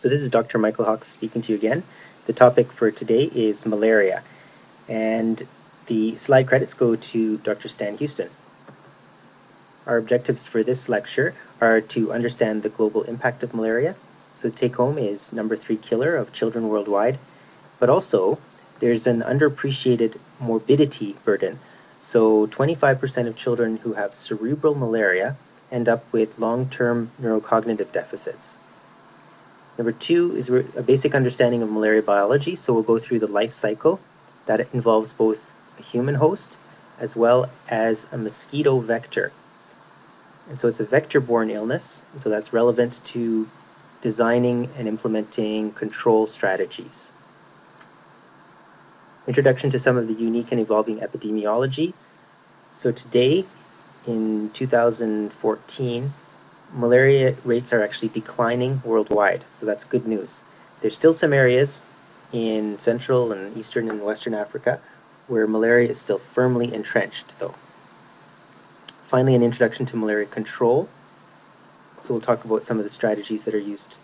So this is Dr. Michael Hawks speaking to you again. The topic for today is malaria, and the slide credits go to Dr. Stan Houston. Our objectives for this lecture are to understand the global impact of malaria. So the take-home is #3 killer of children worldwide, but also there's an underappreciated morbidity burden. So 25% of children who have cerebral malaria end up with long-term neurocognitive deficits. #2 is a basic understanding of malaria biology, so we'll go through the life cycle that involves both a human host as well as a mosquito vector. And so it's a vector-borne illness, and so that's relevant to designing and implementing control strategies. Introduction to some of the unique and evolving epidemiology. So today, in 2014, malaria rates are actually declining worldwide, so that's good news. There's still some areas in Central and Eastern and Western Africa where malaria is still firmly entrenched, though. Finally, an introduction to malaria control. So we'll talk about some of the strategies that are used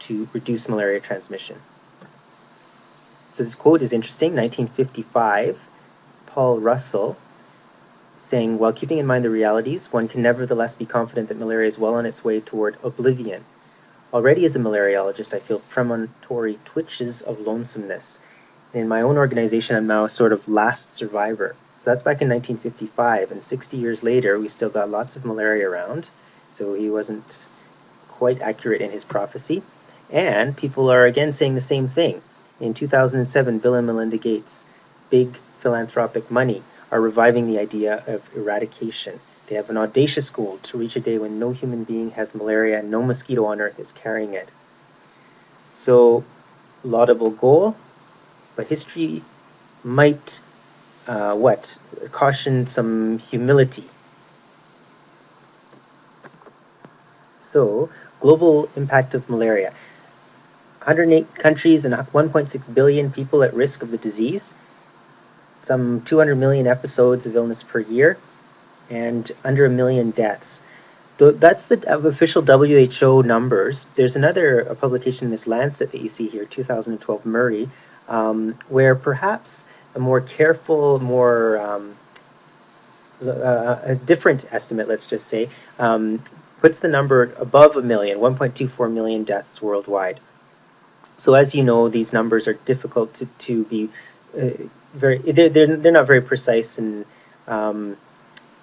to reduce malaria transmission. So this quote is interesting, 1955, Paul Russell, saying, while keeping in mind the realities, one can nevertheless be confident that malaria is well on its way toward oblivion. Already as a malariologist, I feel premonitory twitches of lonesomeness. And in my own organization, I'm now a sort of last survivor. So that's back in 1955, and 60 years later, we still got lots of malaria around. So he wasn't quite accurate in his prophecy. And people are again saying the same thing. In 2007, Bill and Melinda Gates, big philanthropic money, are reviving the idea of eradication. They have an audacious goal to reach a day when no human being has malaria and no mosquito on Earth is carrying it. So, laudable goal, but history might, caution some humility. So, global impact of malaria. 108 countries and 1.6 billion people at risk of the disease. Some 200 million episodes of illness per year, and under 1 million deaths. That's the official WHO numbers. There's another publication in this Lancet that you see here, 2012 Murray, where perhaps a more careful, a different estimate, let's just say, puts the number above 1 million, 1.24 million deaths worldwide. So as you know, these numbers are difficult to be they're not very precise, and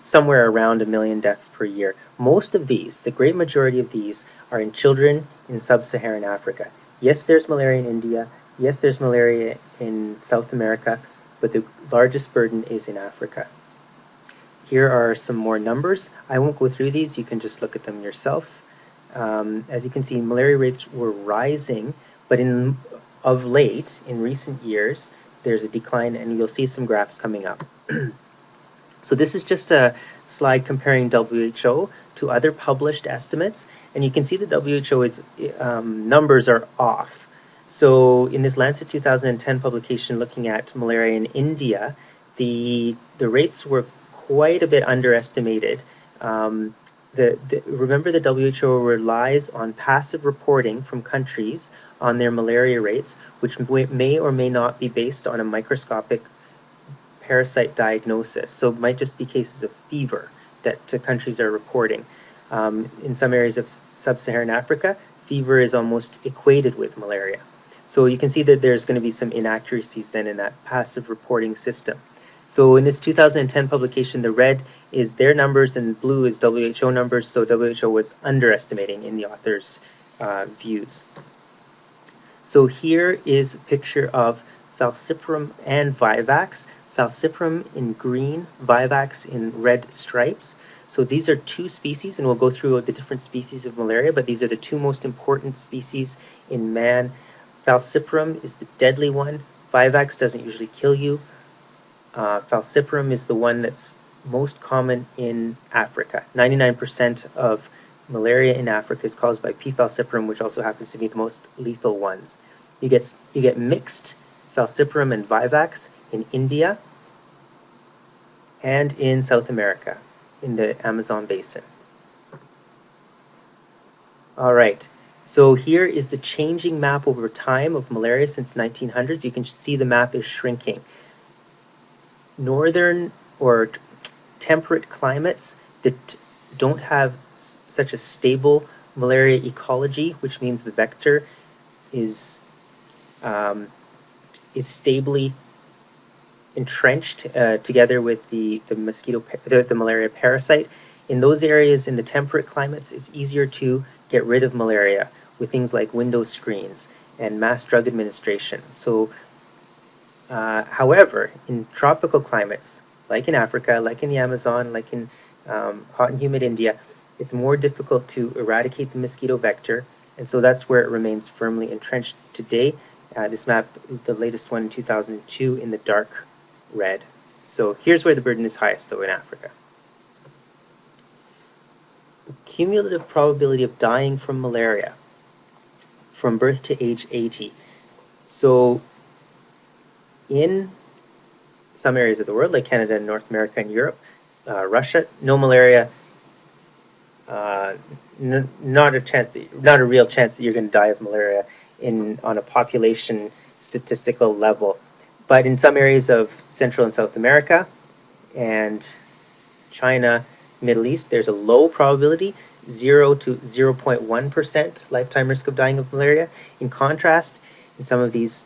somewhere around 1 million deaths per year. Most of these, the great majority of these, are in children in sub-Saharan Africa. Yes, there's malaria in India. Yes, there's malaria in South America, but the largest burden is in Africa. Here are some more numbers. I won't go through these. You can just look at them yourself. As you can see, malaria rates were rising, but of late, in recent years, there's a decline, and you'll see some graphs coming up. So this is just a slide comparing WHO to other published estimates, and you can see the WHO's numbers are off. So in this Lancet 2010 publication looking at malaria in India, the rates were quite a bit underestimated. Remember, the WHO relies on passive reporting from countries on their malaria rates, which may or may not be based on a microscopic parasite diagnosis. So it might just be cases of fever that countries are reporting. In some areas of sub-Saharan Africa, fever is almost equated with malaria. So you can see that there's going to be some inaccuracies then in that passive reporting system. So in this 2010 publication, the red is their numbers and blue is WHO numbers, so WHO was underestimating in the author's views. So here is a picture of falciparum and vivax. Falciparum in green, vivax in red stripes. So these are two species, and we'll go through the different species of malaria, but these are the two most important species in man. Falciparum is the deadly one. Vivax doesn't usually kill you. Falciparum is the one that's most common in Africa. 99% of malaria in Africa is caused by P. falciparum, which also happens to be the most lethal ones. You get mixed falciparum and vivax in India and in South America, in the Amazon basin. All right, So here is the changing map over time of malaria since 1900s. You can see the map is shrinking. Northern or temperate climates that don't have such a stable malaria ecology, which means the vector is stably entrenched together with the malaria parasite. In those areas, in the temperate climates, it's easier to get rid of malaria with things like window screens and mass drug administration. So, however, in tropical climates, like in Africa, like in the Amazon, like in hot and humid India, it's more difficult to eradicate the mosquito vector, and so that's where it remains firmly entrenched today. This map, the latest one in 2002, in the dark red. So here's where the burden is highest, though, in Africa. The cumulative probability of dying from malaria from birth to age 80. So in some areas of the world, like Canada and North America and Europe, Russia, no malaria, not a real chance that you're going to die of malaria on a population statistical level. But in some areas of Central and South America and China, Middle East, there's a low probability, 0 to 0.1% lifetime risk of dying of malaria. In contrast, in some of these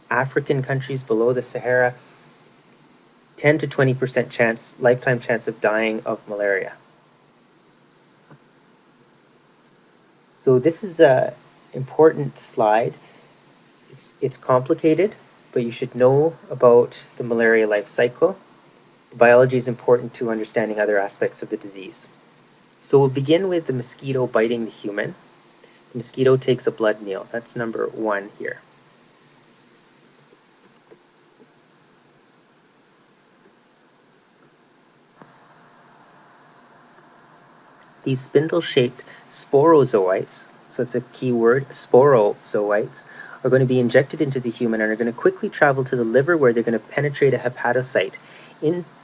African countries below the Sahara, 10 to 20% lifetime chance of dying of malaria. So this is an important slide. It's complicated, but you should know about the malaria life cycle. The biology is important to understanding other aspects of the disease. So we'll begin with the mosquito biting the human. The mosquito takes a blood meal. That's number 1 here. These spindle-shaped sporozoites, so it's a key word, sporozoites, are going to be injected into the human and are going to quickly travel to the liver, where they're going to penetrate a hepatocyte.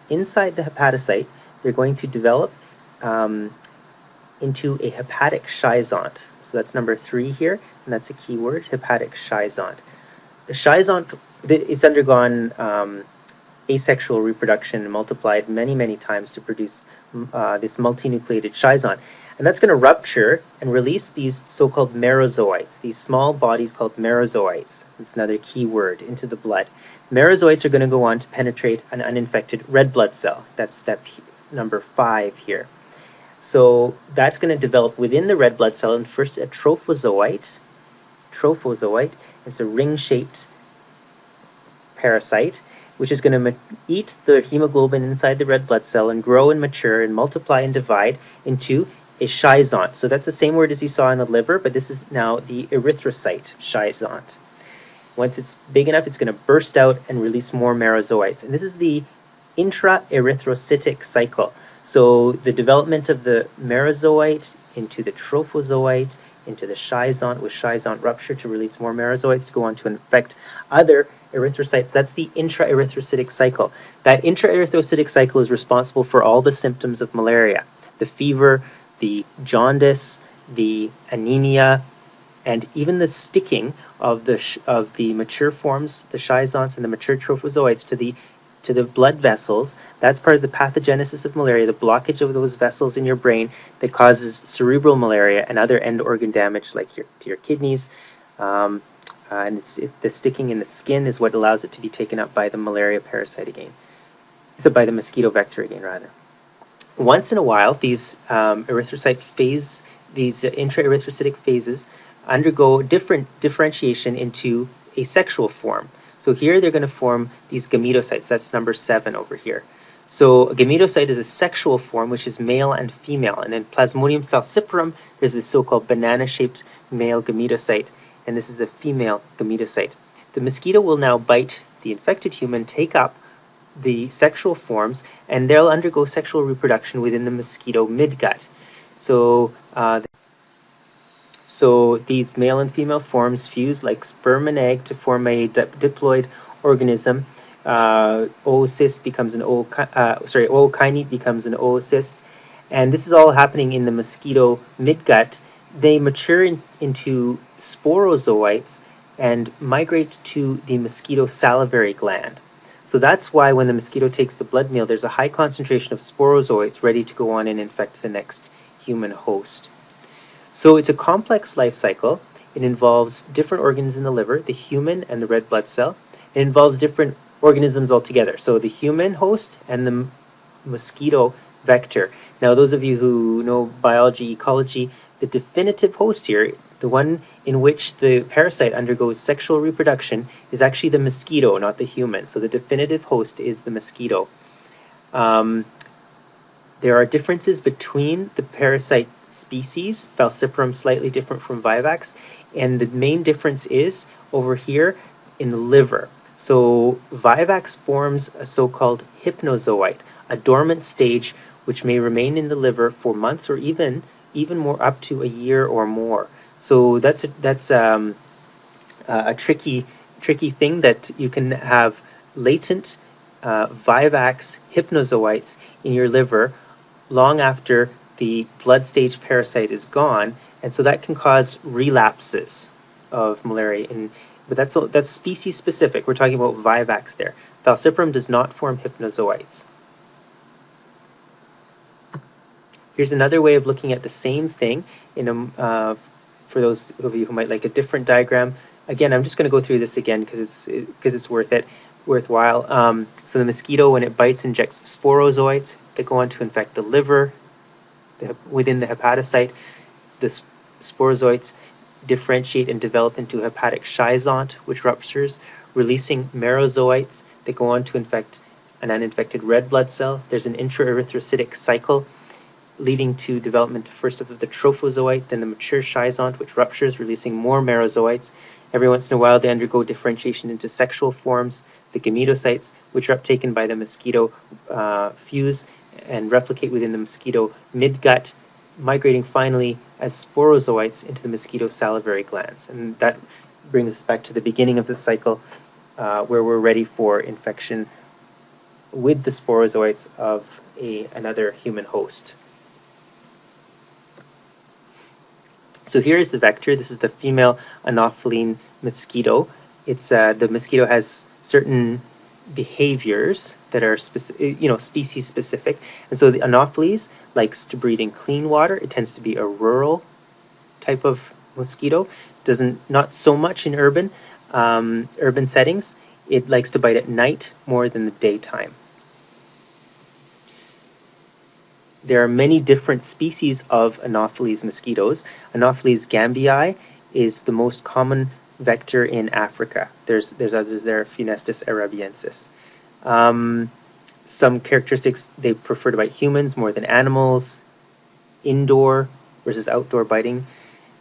Inside the hepatocyte, they're going to develop into a hepatic schizont. So that's number 3 here, and that's a key word, hepatic schizont. The schizont, it's undergone asexual reproduction and multiplied many, many times to produce this multinucleated schizont. And that's going to rupture and release these so-called merozoites, these small bodies called merozoites. That's another key word, into the blood. Merozoites are going to go on to penetrate an uninfected red blood cell. That's step number 5 here. So that's going to develop within the red blood cell, and first a trophozoite. It's a ring-shaped parasite, which is going to eat the hemoglobin inside the red blood cell and grow and mature and multiply and divide into a schizont. So that's the same word as you saw in the liver, but this is now the erythrocyte schizont. Once it's big enough, it's going to burst out and release more merozoites. And this is the intraerythrocytic cycle. So the development of the merozoite into the trophozoite, into the schizont, with schizont rupture to release more merozoites to go on to infect other erythrocytes. That's the intraerythrocytic cycle. That intraerythrocytic cycle is responsible for all the symptoms of malaria: the fever, the jaundice, the anemia, and even the sticking of the mature forms, the schizonts and the mature trophozoites, to the blood vessels. That's part of the pathogenesis of malaria, the blockage of those vessels in your brain that causes cerebral malaria and other end organ damage, like your kidneys. And the sticking in the skin is what allows it to be taken up by the malaria parasite again. So by the mosquito vector again, rather. Once in a while, these intraerythrocytic phases undergo differentiation into a sexual form. So here they're going to form these gametocytes. That's number 7 over here. So a gametocyte is a sexual form, which is male and female. And in Plasmodium falciparum, there's this so-called banana-shaped male gametocyte, and this is the female gametocyte. The mosquito will now bite the infected human, take up the sexual forms, and they'll undergo sexual reproduction within the mosquito midgut. So these male and female forms fuse like sperm and egg to form a diploid organism. Oocyst becomes an ookinete becomes an oocyst, and this is all happening in the mosquito midgut. they mature into sporozoites and migrate to the mosquito salivary gland. So that's why when the mosquito takes the blood meal, there's a high concentration of sporozoites ready to go on and infect the next human host. So it's a complex life cycle. It involves different organs in the liver, the human and the red blood cell. It involves different organisms altogether. So the human host and the mosquito vector. Now, those of you who know biology, ecology, the definitive host here, the one in which the parasite undergoes sexual reproduction, is actually the mosquito, not the human. So the definitive host is the mosquito. There are differences between the parasite species, Falciparum slightly different from Vivax, and the main difference is over here in the liver. So Vivax forms a so-called hypnozoite, a dormant stage which may remain in the liver for months or even more, up to a year or more. So that's a tricky thing, that you can have latent Vivax hypnozoites in your liver long after the blood stage parasite is gone, and so that can cause relapses of malaria. But that's species specific. We're talking about Vivax there. Falciparum does not form hypnozoites. Here's another way of looking at the same thing for those of you who might like a different diagram. Again, I'm just going to go through this again because it's worthwhile. So the mosquito, when it bites, injects sporozoites that go on to infect the liver. Within the hepatocyte, the sporozoites differentiate and develop into hepatic schizont, which ruptures, releasing merozoites that go on to infect an uninfected red blood cell. There's an intraerythrocytic cycle leading to development first of the trophozoite, then the mature schizont, which ruptures, releasing more merozoites. Every once in a while, they undergo differentiation into sexual forms. The gametocytes, which are uptaken by the mosquito, fuse and replicate within the mosquito midgut, migrating finally as sporozoites into the mosquito salivary glands. And that brings us back to the beginning of the cycle, where we're ready for infection with the sporozoites of another human host. So here's the vector. This is the female Anopheline mosquito. It's the mosquito has certain behaviors that are species specific, and so the Anopheles likes to breed in clean water. It tends to be a rural type of mosquito. Not so much in urban settings. It likes to bite at night more than the daytime. There are many different species of Anopheles mosquitoes. Anopheles gambii is the most common vector in Africa. There's others there, Funestus arabiensis. Some characteristics: they prefer to bite humans more than animals, indoor versus outdoor biting.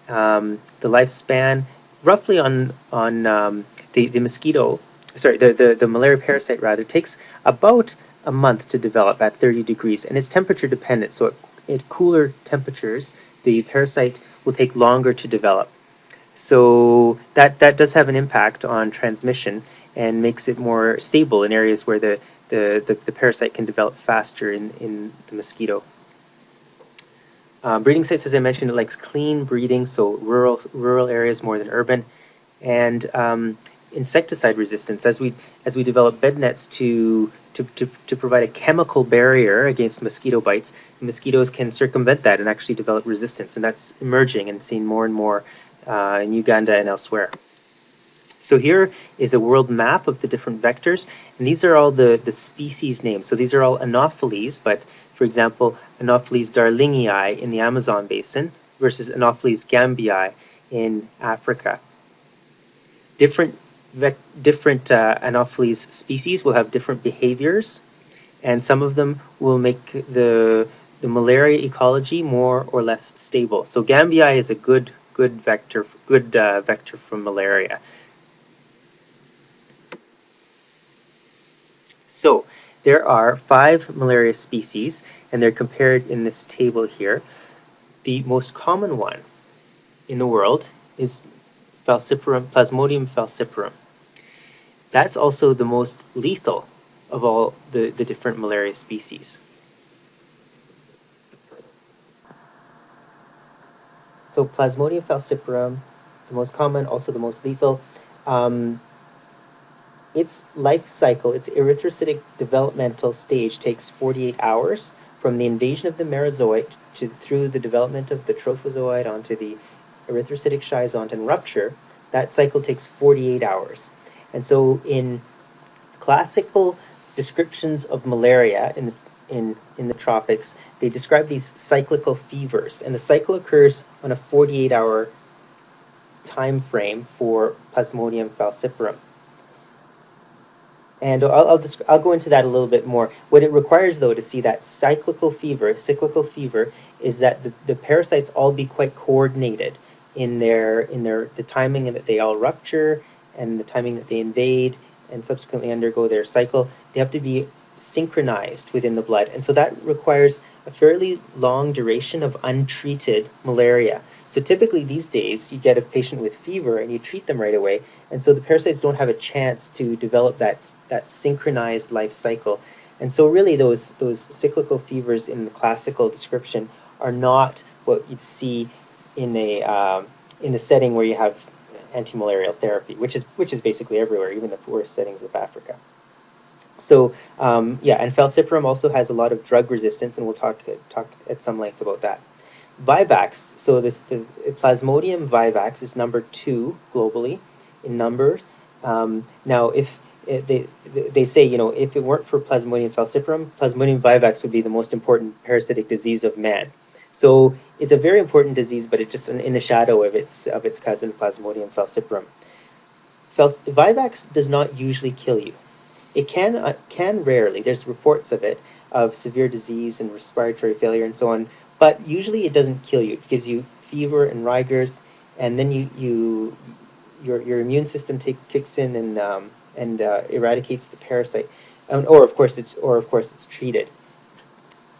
The lifespan, roughly on the mosquito, the malaria parasite rather, takes about a month to develop at 30 degrees, and it's temperature dependent. So at cooler temperatures, the parasite will take longer to develop. So that does have an impact on transmission and makes it more stable in areas where the parasite can develop faster in the mosquito. Breeding sites, as I mentioned, it likes clean breeding, so rural areas more than urban, and insecticide resistance. As we develop bed nets to provide a chemical barrier against mosquito bites, mosquitoes can circumvent that and actually develop resistance, and that's emerging and seen more and more in Uganda and elsewhere. So here is a world map of the different vectors, and these are all the species names. So these are all Anopheles, but for example, Anopheles darlingii in the Amazon basin versus Anopheles gambii in Africa. Different Anopheles species will have different behaviors, and some of them will make the malaria ecology more or less stable. So gambii is a good vector from malaria. So there are 5 malaria species, and they're compared in this table here. The most common one in the world is Plasmodium falciparum. That's also the most lethal of all the different malaria species. So Plasmodium falciparum, the most common, also the most lethal. Um, its life cycle, its erythrocytic developmental stage takes 48 hours from the invasion of the Merozoite through the development of the trophozoite onto the erythrocytic schizont and rupture. That cycle takes 48 hours. And so in classical descriptions of malaria in the tropics, they describe these cyclical fevers, and the cycle occurs on a 48-hour time frame for Plasmodium falciparum. And I'll go into that a little bit more. What it requires, though, to see that cyclical fever, is that the parasites all be quite coordinated in the timing that they all rupture and the timing that they invade and subsequently undergo their cycle. They have to be synchronized within the blood, and so that requires a fairly long duration of untreated malaria. So typically these days, you get a patient with fever and you treat them right away, and so the parasites don't have a chance to develop that synchronized life cycle. And so really those cyclical fevers in the classical description are not what you'd see in a setting where you have anti-malarial therapy, which is basically everywhere, even the poorest settings of Africa. So yeah, and falciparum also has a lot of drug resistance, and we'll talk at some length about that. Vivax, so the Plasmodium vivax is number 2 globally in numbers. Now, if they say, if it weren't for Plasmodium falciparum, Plasmodium vivax would be the most important parasitic disease of man. So it's a very important disease, but it's just in the shadow of its cousin Plasmodium falciparum. Vivax does not usually kill you. It can rarely. There's reports of it, of severe disease and respiratory failure and so on, but usually it doesn't kill you. It gives you fever and rigors, and then your immune system kicks in and eradicates the parasite, or of course it's treated.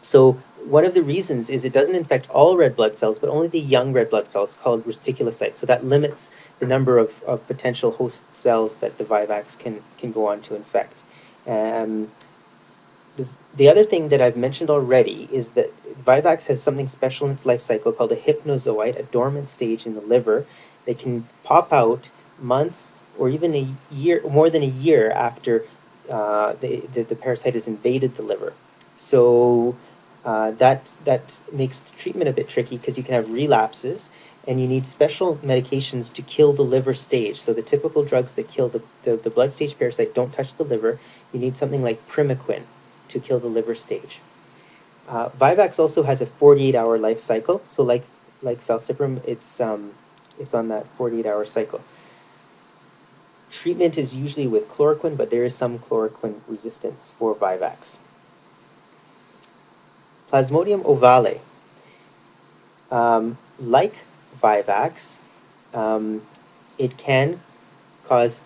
So one of the reasons is it doesn't infect all red blood cells, but only the young red blood cells called reticulocytes. So that limits the number of potential host cells that the Vivax can go on to infect. The other thing that I've mentioned already is that Vivax has something special in its life cycle called a hypnozoite, a dormant stage in the liver. They can pop out months or even a year, more than a year after the parasite has invaded the liver. So that makes the treatment a bit tricky because you can have relapses, and you need special medications to kill the liver stage. So the typical drugs that kill the blood stage parasite don't touch the liver. You need something like primaquine to kill the liver stage. Vivax also has a 48-hour life cycle. So like falciparum, it's on that 48-hour cycle. Treatment is usually with chloroquine, but there is some chloroquine resistance for Vivax. Plasmodium ovale, like Vivax, it can cause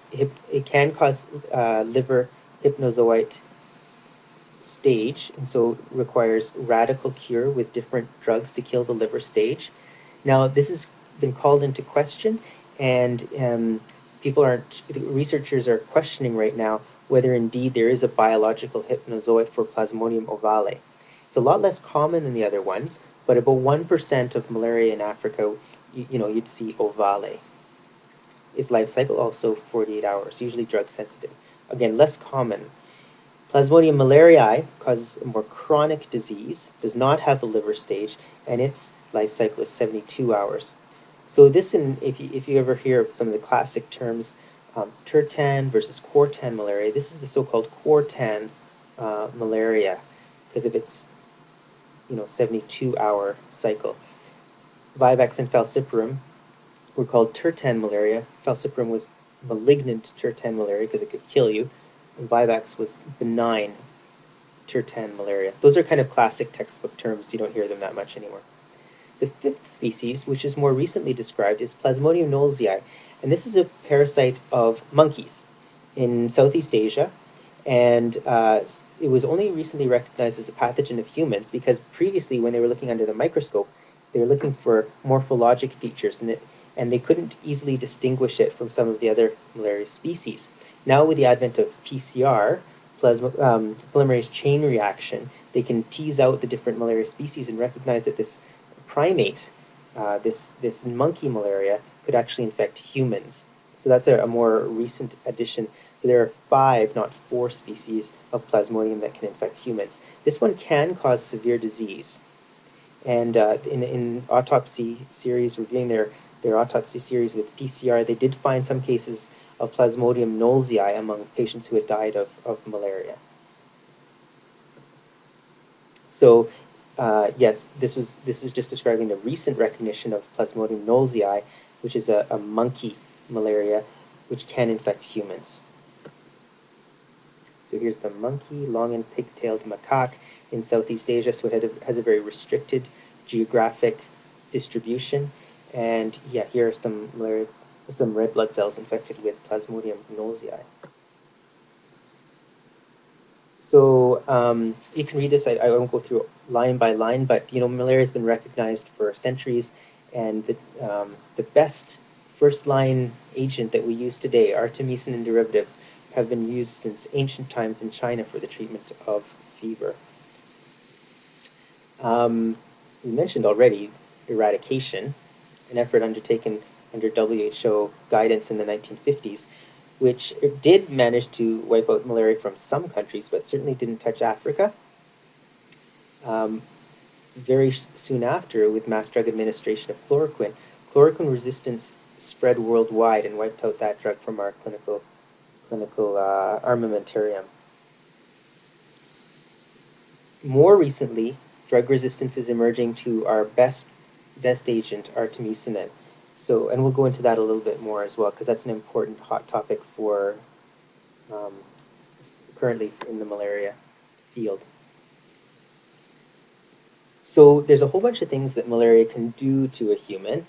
liver hypnozoite stage, and so requires radical cure with different drugs to kill the liver stage. Now, this has been called into question, and researchers are questioning right now whether indeed there is a biological hypnozoite for Plasmodium ovale. It's a lot less common than the other ones, but about 1% of malaria in Africa, you'd see ovale. Its life cycle also 48 hours, usually drug sensitive. Again, less common. Plasmodium malariae causes a more chronic disease, does not have a liver stage, and its life cycle is 72 hours. So if you ever hear of some of the classic terms, tertan versus quartan malaria, this is the so-called quartan malaria because of its 72-hour cycle. Vivax and falciparum were called tertan malaria. Falciparum was malignant tertan malaria because it could kill you, and Vivax was benign tertan malaria. Those are kind of classic textbook terms. You don't hear them that much anymore. The fifth species, which is more recently described, is Plasmodium knowlesii, and this is a parasite of monkeys in Southeast Asia, and it was only recently recognized as a pathogen of humans because previously, when they were looking under the microscope, they were looking for morphologic features in it, and they couldn't easily distinguish it from some of the other malaria species. Now, with the advent of PCR, polymerase chain reaction, they can tease out the different malaria species and recognize that this primate this monkey malaria could actually infect humans. So that's a more recent addition. So there are 5, not 4 species of Plasmodium that can infect humans. This one can cause severe disease. And in autopsy series, reviewing their autopsy series with PCR, they did find some cases of Plasmodium knowlesii among patients who had died of malaria. So yes, this is just describing the recent recognition of Plasmodium knowlesii, which is a monkey malaria, which can infect humans. So here's the monkey, long and pigtailed macaque in Southeast Asia. So it has a very restricted geographic distribution. And yeah, here are some red blood cells infected with Plasmodium knowlesii. So you can read this. I won't go through line by line, but malaria has been recognized for centuries, and the best first-line agent that we use today, artemisinin and derivatives, have been used since ancient times in China for the treatment of fever. We mentioned already eradication, an effort undertaken under WHO guidance in the 1950s, which did manage to wipe out malaria from some countries, but certainly didn't touch Africa. Very soon after, with mass drug administration of chloroquine resistance spread worldwide and wiped out that drug from our clinical armamentarium. More recently, drug resistance is emerging to our best agent, artemisinin. So, and we'll go into that a little bit more as well, because that's an important hot topic for currently in the malaria field. So there's a whole bunch of things that malaria can do to a human.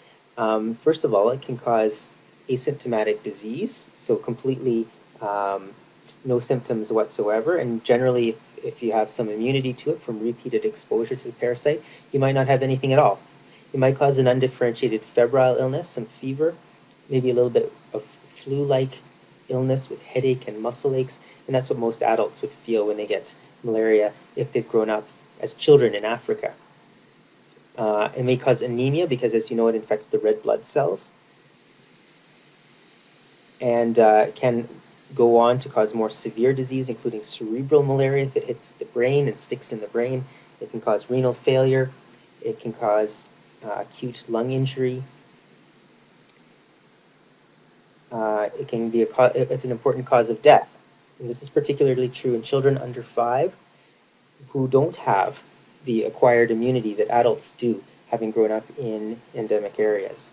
First of all, it can cause asymptomatic disease, so completely no symptoms whatsoever, and generally if you have some immunity to it from repeated exposure to the parasite, you might not have anything at all. It might cause an undifferentiated febrile illness, some fever, maybe a little bit of flu-like illness with headache and muscle aches, and that's what most adults would feel when they get malaria if they've grown up as children in Africa. It may cause anemia because, as you know, it infects the red blood cells, and can go on to cause more severe disease, including cerebral malaria if it hits the brain and sticks in the brain. It can cause renal failure. It can cause acute lung injury. It can be it's an important cause of death, and this is particularly true in children under 5 who don't have the acquired immunity that adults do, having grown up in endemic areas.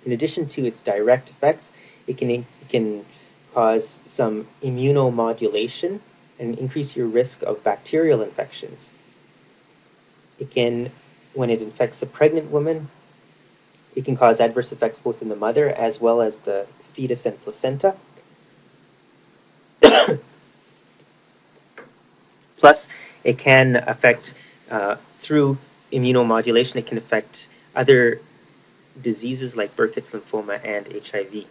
In addition to its direct effects, it can cause some immunomodulation and increase your risk of bacterial infections. It can, when it infects a pregnant woman, it can cause adverse effects both in the mother as well as the fetus and placenta. Plus, it can affect, through immunomodulation, it can affect other diseases like Burkitt's lymphoma and HIV.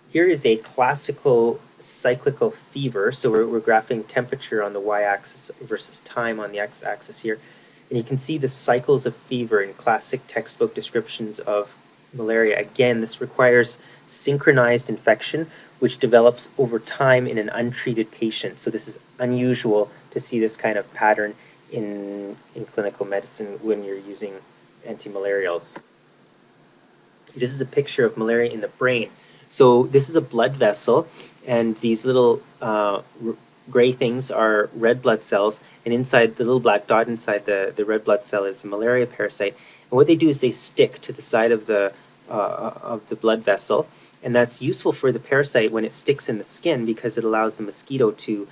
Here is a classical cyclical fever. So we're graphing temperature on the y-axis versus time on the x-axis here. And you can see the cycles of fever in classic textbook descriptions of malaria. Again, this requires synchronized infection, which develops over time in an untreated patient. So this is unusual to see this kind of pattern in clinical medicine when you're using antimalarials. This is a picture of malaria in the brain. So this is a blood vessel, and these little gray things are red blood cells, and inside the little black dot inside the red blood cell is a malaria parasite. And what they do is they stick to the side of the blood vessel, and that's useful for the parasite when it sticks in the skin because it allows the mosquito to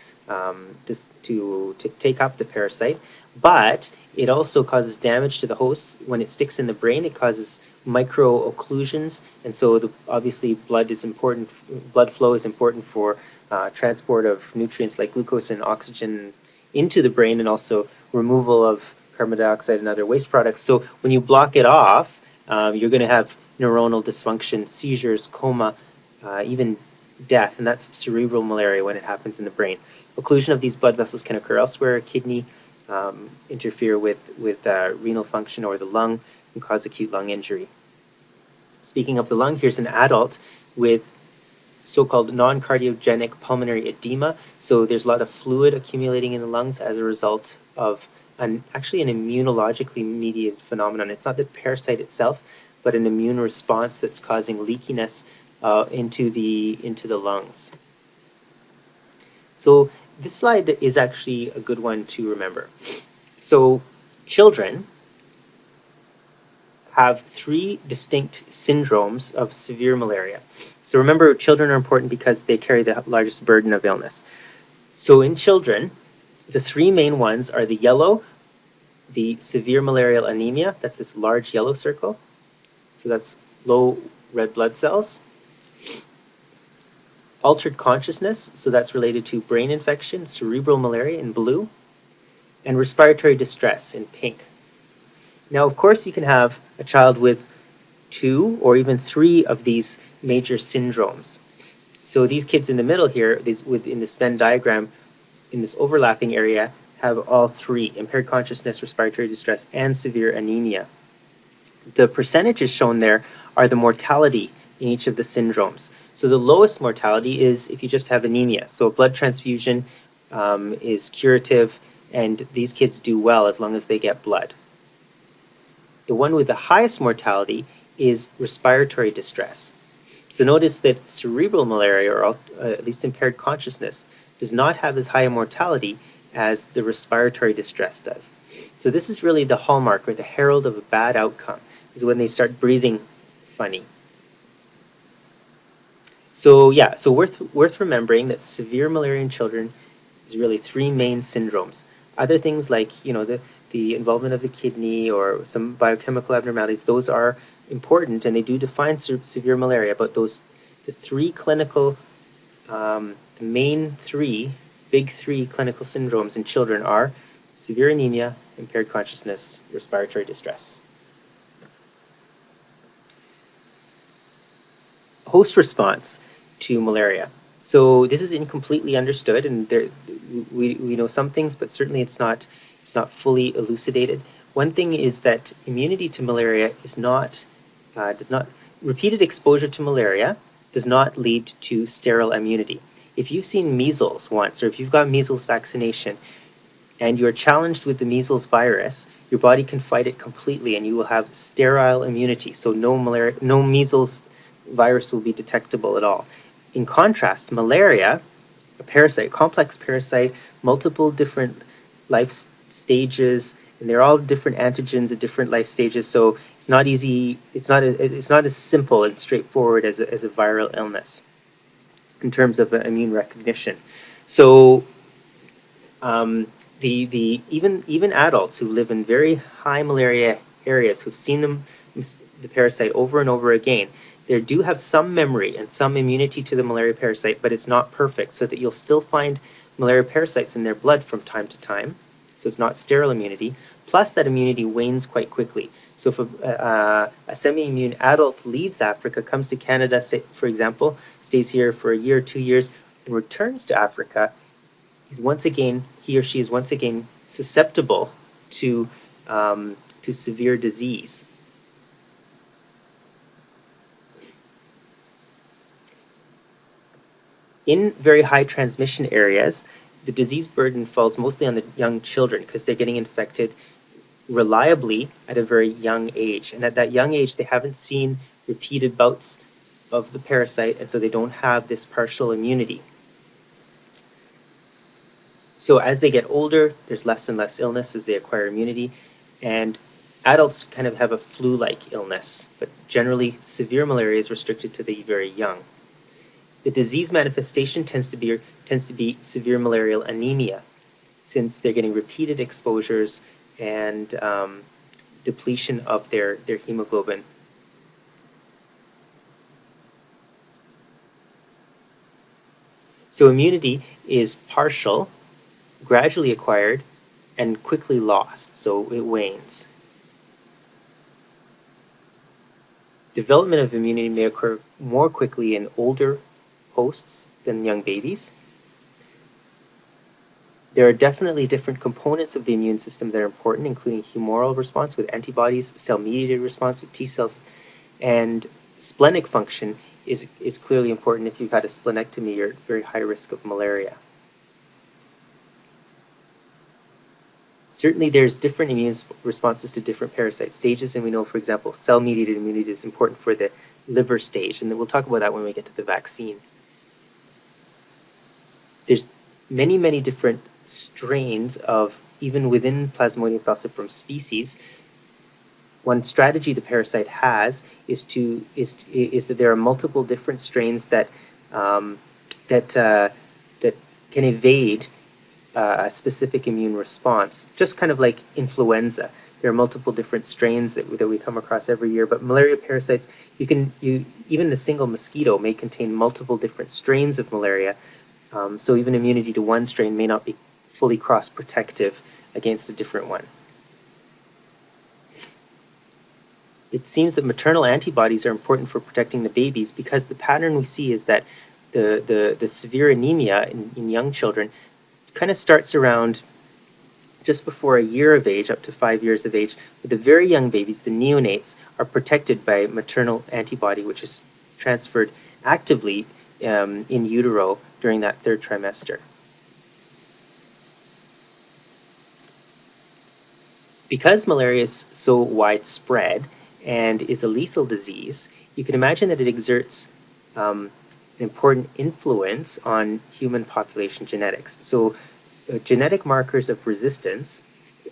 take up the parasite. But it also causes damage to the host. When it sticks in the brain, it causes micro-occlusions, and so obviously blood flow is important for transport of nutrients like glucose and oxygen into the brain, and also removal of carbon dioxide and other waste products. So when you block it off, you're going to have neuronal dysfunction, seizures, coma, even death, and that's cerebral malaria when it happens in the brain. Occlusion of these blood vessels can occur elsewhere, kidney, interfere with renal function or the lung and cause acute lung injury. Speaking of the lung, here's an adult with so-called non-cardiogenic pulmonary edema. So there's a lot of fluid accumulating in the lungs as a result of actually an immunologically mediated phenomenon. It's not the parasite itself, but an immune response that's causing leakiness into the lungs. So this slide is actually a good one to remember. So children have 3 distinct syndromes of severe malaria. So remember, children are important because they carry the largest burden of illness. So in children, the 3 main ones are the yellow, the severe malarial anemia, that's this large yellow circle. So that's low red blood cells. Altered consciousness, so that's related to brain infection, cerebral malaria in blue, and respiratory distress in pink. Now, of course, you can have a child with 2 or even 3 of these major syndromes. So these kids in the middle here, in this Venn diagram, in this overlapping area, have all 3: impaired consciousness, respiratory distress, and severe anemia. The percentages shown there are the mortality in each of the syndromes. So the lowest mortality is if you just have anemia. So a blood transfusion is curative, and these kids do well as long as they get blood. The one with the highest mortality is respiratory distress. So notice that cerebral malaria, or at least impaired consciousness, does not have as high a mortality as the respiratory distress does. So this is really the hallmark or the herald of a bad outcome, is when they start breathing funny. So yeah, so worth remembering that severe malaria in children is really 3 main syndromes. Other things like, the involvement of the kidney or some biochemical abnormalities, those are important and they do define severe malaria, but the 3 clinical, the main 3, big 3 clinical syndromes in children are severe anemia, impaired consciousness, respiratory distress. Host response to malaria. So this is incompletely understood, and we know some things, but certainly it's not fully elucidated. One thing is that immunity to malaria does not repeated exposure to malaria does not lead to sterile immunity. If you've seen measles once, or if you've got measles vaccination, and you're challenged with the measles virus, your body can fight it completely, and you will have sterile immunity. So no measles virus will be detectable at all. In contrast, malaria, a parasite, complex parasite, multiple different life stages, and they're all different antigens at different life stages. So it's not easy. It's not as simple and straightforward as a viral illness in terms of immune recognition. So even adults who live in very high malaria areas, who've seen the parasite over and over again, they do have some memory and some immunity to the malaria parasite, but it's not perfect, so that you'll still find malaria parasites in their blood from time to time. So it's not sterile immunity. Plus, that immunity wanes quite quickly. So if a semi-immune adult leaves Africa, comes to Canada, for example, stays here for a year or 2 years, and returns to Africa, he or she is once again susceptible to severe disease. In very high transmission areas, the disease burden falls mostly on the young children because they're getting infected reliably at a very young age. And at that young age, they haven't seen repeated bouts of the parasite, and so they don't have this partial immunity. So as they get older, there's less and less illness as they acquire immunity, and adults kind of have a flu-like illness, but generally severe malaria is restricted to the very young. The disease manifestation tends to be severe malarial anemia, since they're getting repeated exposures and depletion of their hemoglobin. So immunity is partial, gradually acquired, and quickly lost, so it wanes. Development of immunity may occur more quickly in older hosts than young babies. There are definitely different components of the immune system that are important, including humoral response with antibodies, cell-mediated response with T cells, and splenic function is clearly important. If you've had a splenectomy, you're at very high risk of malaria. Certainly, there's different immune responses to different parasite stages, and we know, for example, cell-mediated immunity is important for the liver stage, and we'll talk about that when we get to the vaccine. There's many, many different strains of, even within Plasmodium falciparum species. One strategy the parasite has is that there are multiple different strains that that can evade a specific immune response, just kind of like influenza. There are multiple different strains that we come across every year, but malaria parasites, even a single mosquito may contain multiple different strains of malaria, so even immunity to one strain may not be fully cross-protective against a different one. It seems that maternal antibodies are important for protecting the babies because the pattern we see is that the severe anemia in young children kind of starts around just before a year of age, up to 5 years of age. But the very young babies, the neonates, are protected by maternal antibody, which is transferred actively in utero during that third trimester. Because malaria is so widespread and is a lethal disease, you can imagine that it exerts an important influence on human population genetics. So genetic markers of resistance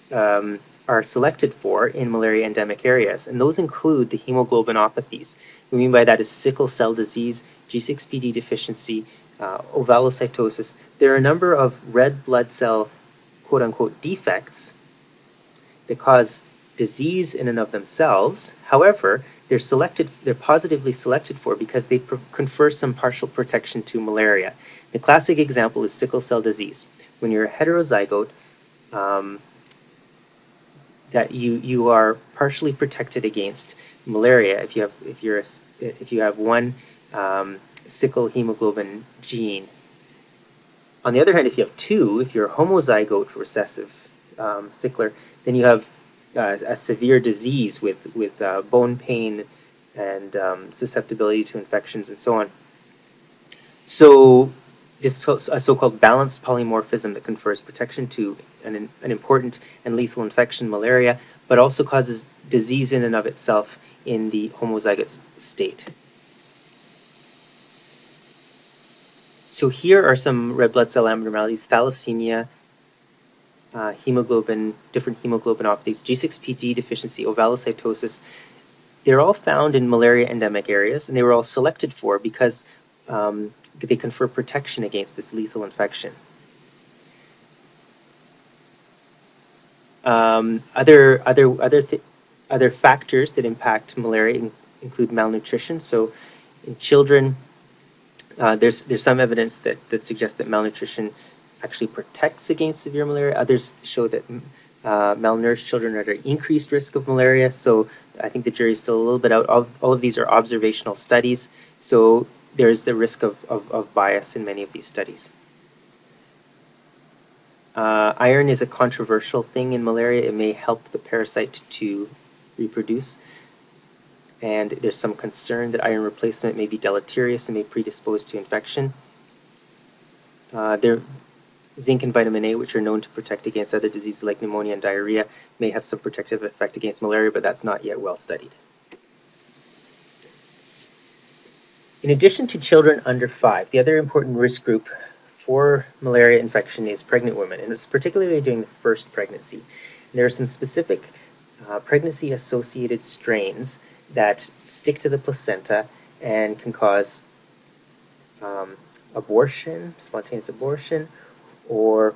are selected for in malaria endemic areas, and those include the hemoglobinopathies. What we mean by that is sickle cell disease, G6PD deficiency, ovalocytosis. There are a number of red blood cell quote-unquote defects that cause disease in and of themselves. However, they're positively selected for because they confer some partial protection to malaria. The classic example is sickle cell disease. When you're a heterozygote, that you are partially protected against malaria if you have one sickle hemoglobin gene. On the other hand, if you have two, if you're a homozygote recessive sickler, then you have a severe disease with bone pain and susceptibility to infections and so on. So this a so-called balanced polymorphism that confers protection to an important and lethal infection, malaria, but also causes disease in and of itself in the homozygous state. So here are some red blood cell abnormalities: thalassemia, different hemoglobinopathies, G6PD deficiency, ovalocytosis. They're all found in malaria endemic areas, and they were all selected for because they confer protection against this lethal infection. Other factors that impact malaria include malnutrition. So in children, there's some evidence that suggests that malnutrition actually protects against severe malaria. Others show that malnourished children are at an increased risk of malaria. So I think the jury's still a little bit out. All of these are observational studies, so there's the risk of bias in many of these studies. Iron is a controversial thing in malaria. It may help the parasite to reproduce, and there's some concern that iron replacement may be deleterious and may predispose to infection. Zinc and vitamin A, which are known to protect against other diseases like pneumonia and diarrhea, may have some protective effect against malaria, but that's not yet well studied. In addition to children under 5, the other important risk group for malaria infection is pregnant women, and it's particularly during the first pregnancy. There are some specific pregnancy-associated strains that stick to the placenta and can cause abortion, spontaneous abortion, or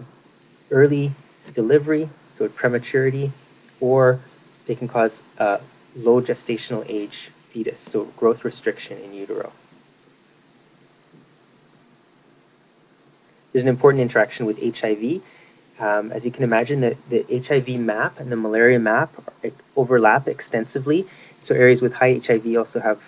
early delivery, so prematurity, or they can cause a low gestational age fetus, so growth restriction in utero. There's an important interaction with HIV. As you can imagine, the HIV map and the malaria map overlap extensively. So areas with high HIV also have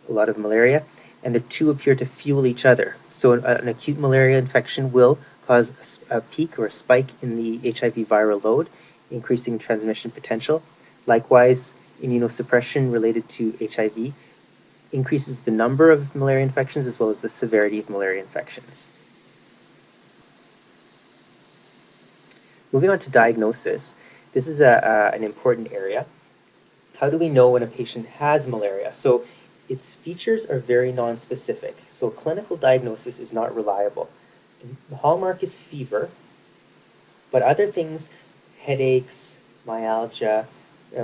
a lot of malaria, and the two appear to fuel each other. So an acute malaria infection will cause a peak or a spike in the HIV viral load, increasing transmission potential. Likewise, immunosuppression related to HIV increases the number of malaria infections as well as the severity of malaria infections. Moving on to diagnosis, this is an important area. How do we know when a patient has malaria? So its features are very nonspecific. So a clinical diagnosis is not reliable. The hallmark is fever, but other things, headaches, myalgia,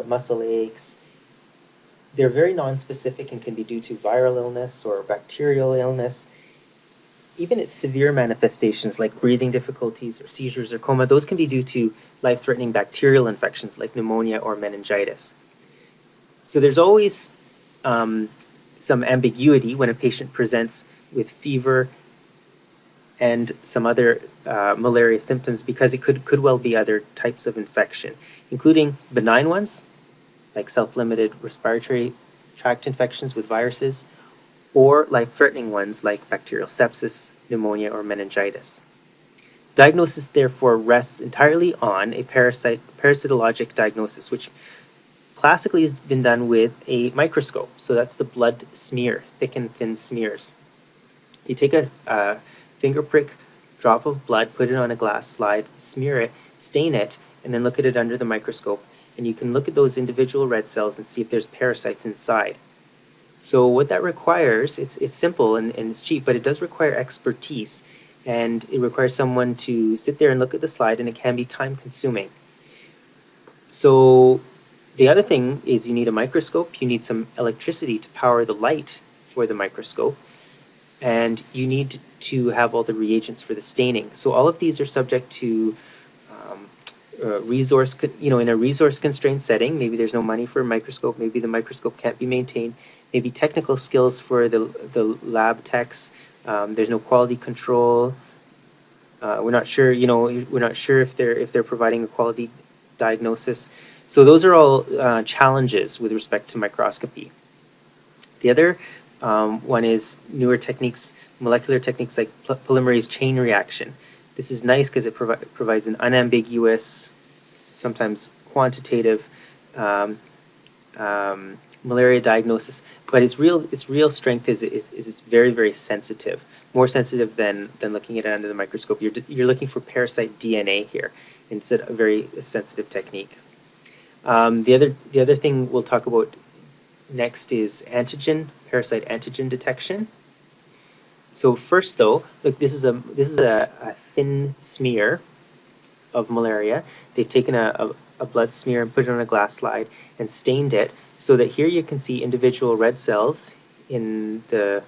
muscle aches, they're very nonspecific and can be due to viral illness or bacterial illness. Even its severe manifestations like breathing difficulties or seizures or coma, those can be due to life-threatening bacterial infections like pneumonia or meningitis. So there's always some ambiguity when a patient presents with fever and some other malaria symptoms because it could well be other types of infection, including benign ones like self-limited respiratory tract infections with viruses, or life-threatening ones like bacterial sepsis, pneumonia, or meningitis. Diagnosis, therefore, rests entirely on a parasitologic diagnosis, which classically has been done with a microscope. So that's the blood smear, thick and thin smears. You take a finger prick drop of blood, put it on a glass slide, smear it, stain it, and then look at it under the microscope. And you can look at those individual red cells and see if there's parasites inside. So what that requires, it's simple and it's cheap, but it does require expertise. And it requires someone to sit there and look at the slide, and it can be time consuming. So the other thing is you need a microscope, you need some electricity to power the light for the microscope, and you need to have all the reagents for the staining. So all of these are subject to resource, in a resource constrained setting. Maybe there's no money for a microscope, maybe the microscope can't be maintained, maybe technical skills for the lab techs, there's no quality control, we're not sure, we're not sure if they're providing a quality diagnosis. So those are all challenges with respect to microscopy. The other one is newer techniques, molecular techniques like polymerase chain reaction. This is nice because it provides an unambiguous, sometimes quantitative malaria diagnosis, but its real strength is it's very, very sensitive, more sensitive than looking at it under the microscope. You're looking for parasite DNA here. It's a very sensitive technique. The other thing we'll talk about next is parasite antigen detection. So first, though, look, this is a thin smear of malaria. They've taken a blood smear and put it on a glass slide and stained it so that here you can see individual red cells in the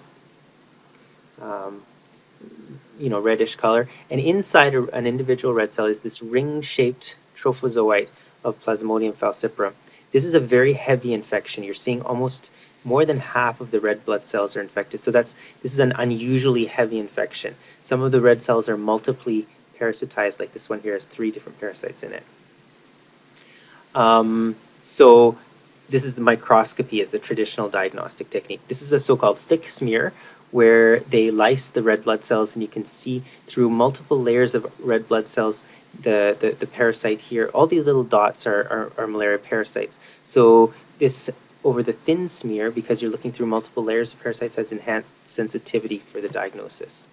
reddish color, and inside an individual red cell is this ring-shaped trophozoite of Plasmodium falciparum. This is a very heavy infection. You're seeing almost more than half of the red blood cells are infected. So this is an unusually heavy infection. Some of the red cells are multiply parasitized, like this one here has 3 different parasites in it. So this is the microscopy as the traditional diagnostic technique. This is a so-called thick smear where they lyse the red blood cells, and you can see through multiple layers of red blood cells the parasite here. All these little dots are malaria parasites. So this over the thin smear, because you're looking through multiple layers of parasites, has enhanced sensitivity for the diagnosis.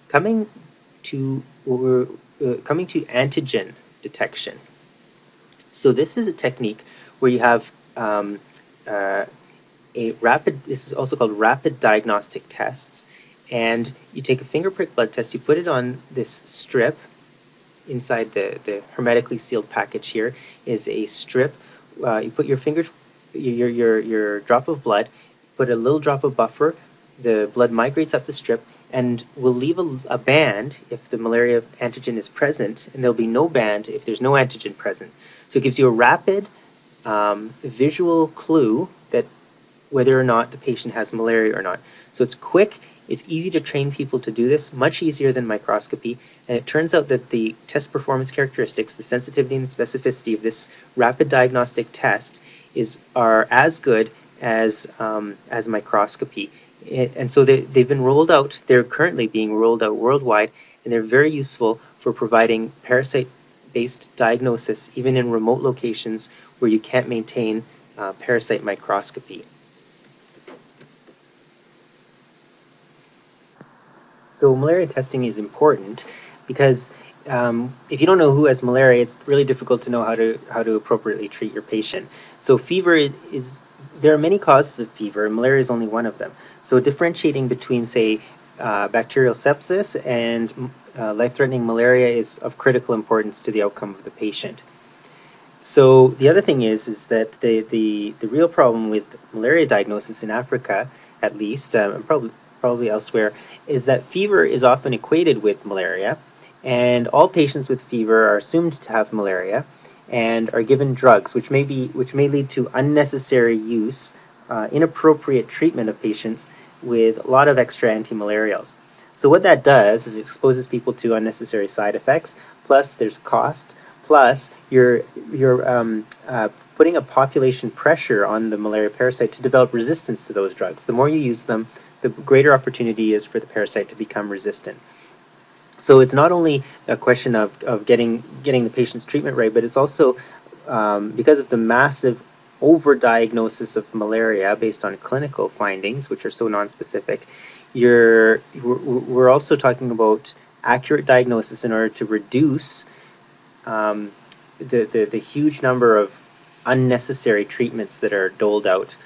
Coming to antigen detection. So this is a technique where you have this is also called rapid diagnostic tests, and you take a finger prick blood test, you put it on this strip. Inside the hermetically sealed package here is a strip. You put your drop of blood, put a little drop of buffer, the blood migrates up the strip and will leave a band if the malaria antigen is present, and there'll be no band if there's no antigen present. So it gives you a rapid visual clue that whether or not the patient has malaria or not. So it's quick, it's easy to train people to do this, much easier than microscopy, and it turns out that the test performance characteristics, the sensitivity and specificity of this rapid diagnostic test are as good as microscopy. And so they've been rolled out, they're currently being rolled out worldwide, and they're very useful for providing parasite-based diagnosis even in remote locations where you can't maintain parasite microscopy. So malaria testing is important because if you don't know who has malaria, it's really difficult to know how to appropriately treat your patient. So there are many causes of fever, and malaria is only one of them. So differentiating between, say, bacterial sepsis and life-threatening malaria is of critical importance to the outcome of the patient. So the other thing is that the real problem with malaria diagnosis in Africa, at least, and probably elsewhere, is that fever is often equated with malaria, and all patients with fever are assumed to have malaria and are given drugs, which may lead to unnecessary use, inappropriate treatment of patients with a lot of extra antimalarials. So what that does is it exposes people to unnecessary side effects. Plus, there's cost. Plus, you're putting a population pressure on the malaria parasite to develop resistance to those drugs. The more you use them, the greater opportunity is for the parasite to become resistant. So it's not only a question of getting the patient's treatment right, but it's also because of the massive overdiagnosis of malaria based on clinical findings, which are so nonspecific. We're also talking about accurate diagnosis in order to reduce the huge number of unnecessary treatments that are doled out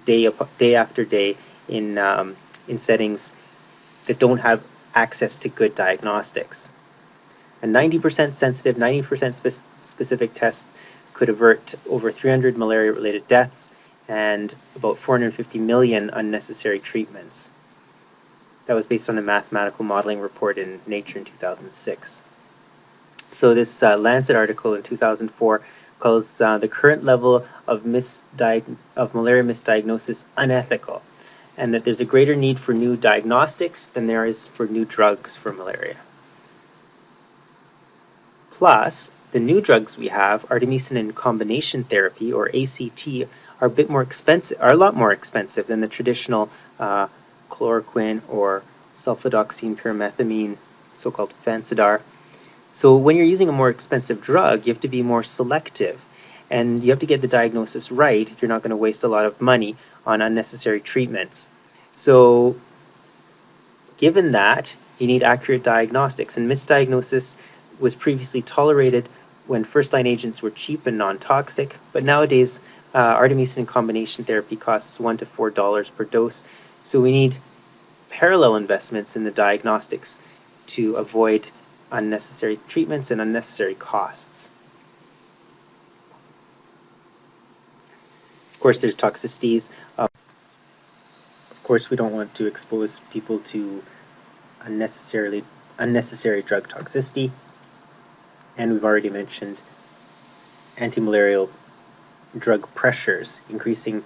day after day in settings that don't have access to good diagnostics. A 90% sensitive, 90% specific test could avert over 300 malaria-related deaths and about 450 million unnecessary treatments. That was based on a mathematical modeling report in Nature in 2006. So this Lancet article in 2004 calls the current level of malaria misdiagnosis unethical, and that there's a greater need for new diagnostics than there is for new drugs for malaria. Plus, the new drugs we have, artemisinin combination therapy, or ACT, are a lot more expensive than the traditional chloroquine or sulfadoxine pyrimethamine, so-called Fansidar. So when you're using a more expensive drug, you have to be more selective, and you have to get the diagnosis right if you're not going to waste a lot of money on unnecessary treatments. So given that, you need accurate diagnostics, and misdiagnosis was previously tolerated when first-line agents were cheap and non-toxic, but nowadays artemisinin combination therapy costs $1 to $4 per dose, so we need parallel investments in the diagnostics to avoid unnecessary treatments and unnecessary costs. Of course, there's toxicities. Of course, we don't want to expose people to unnecessary drug toxicity. And we've already mentioned antimalarial drug pressures, increasing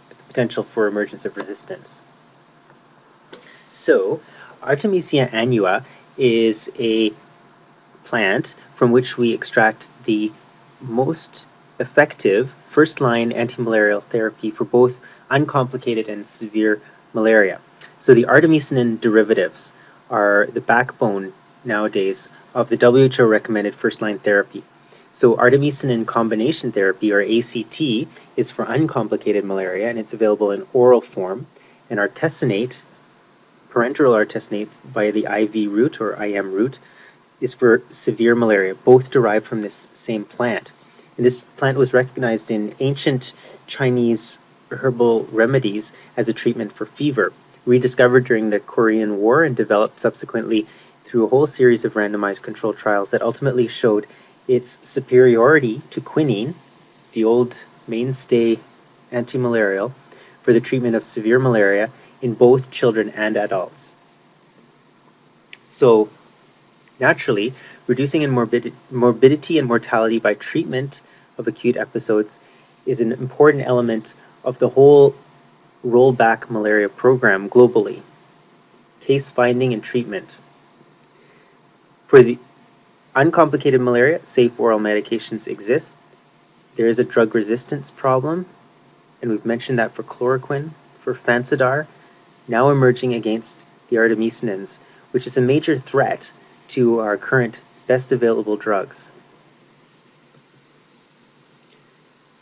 the potential for emergence of resistance. So, Artemisia annua is a plant from which we extract the most effective first-line antimalarial therapy for both uncomplicated and severe malaria. So the artemisinin derivatives are the backbone nowadays of the WHO recommended first-line therapy. So artemisinin combination therapy, or ACT, is for uncomplicated malaria, and it's available in oral form. And artesunate, parenteral artesunate by the IV route or IM route, is for severe malaria, both derived from this same plant. And this plant was recognized in ancient Chinese herbal remedies as a treatment for fever, rediscovered during the Korean War and developed subsequently through a whole series of randomized controlled trials that ultimately showed its superiority to quinine, the old mainstay antimalarial, for the treatment of severe malaria in both children and adults. So, naturally, reducing in morbidity and mortality by treatment of acute episodes is an important element of the whole rollback malaria program globally. Case finding and treatment. For the uncomplicated malaria, safe oral medications exist. There is a drug resistance problem, and we've mentioned that for chloroquine, for Fansidar, now emerging against the artemisinins, which is a major threat to our current best available drugs.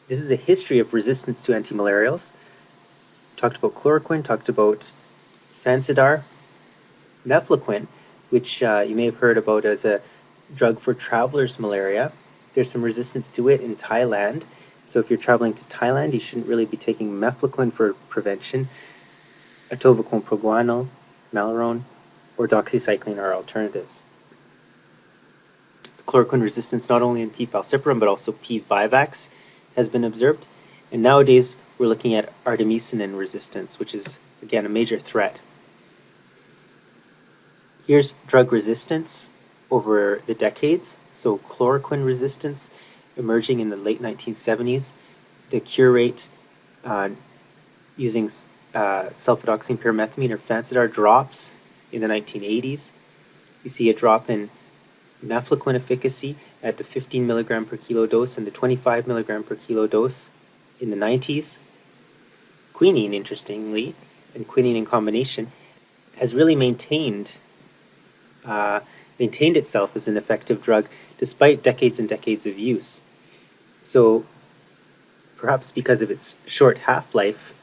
This is a history of resistance to antimalarials. Talked about chloroquine, talked about Fansidar, mefloquine, which you may have heard about as a drug for travelers' malaria. There's some resistance to it in Thailand. So if you're traveling to Thailand, you shouldn't really be taking mefloquine for prevention. Atovaquone proguanil, Malarone, or doxycycline are alternatives. Chloroquine resistance not only in P. falciparum but also P. vivax has been observed. And nowadays we're looking at artemisinin resistance, which is again a major threat. Here's drug resistance over the decades. So chloroquine resistance emerging in the late 1970s. The cure rate using sulfadoxine pyrimethamine or Fansidar drops in the 1980s. You see a drop in mefloquine efficacy at the 15 milligram per kilo dose and the 25 milligram per kilo dose in the 90s. Quinine, interestingly, and quinine in combination, has really maintained itself as an effective drug despite decades and decades of use. So perhaps because of its short half-life,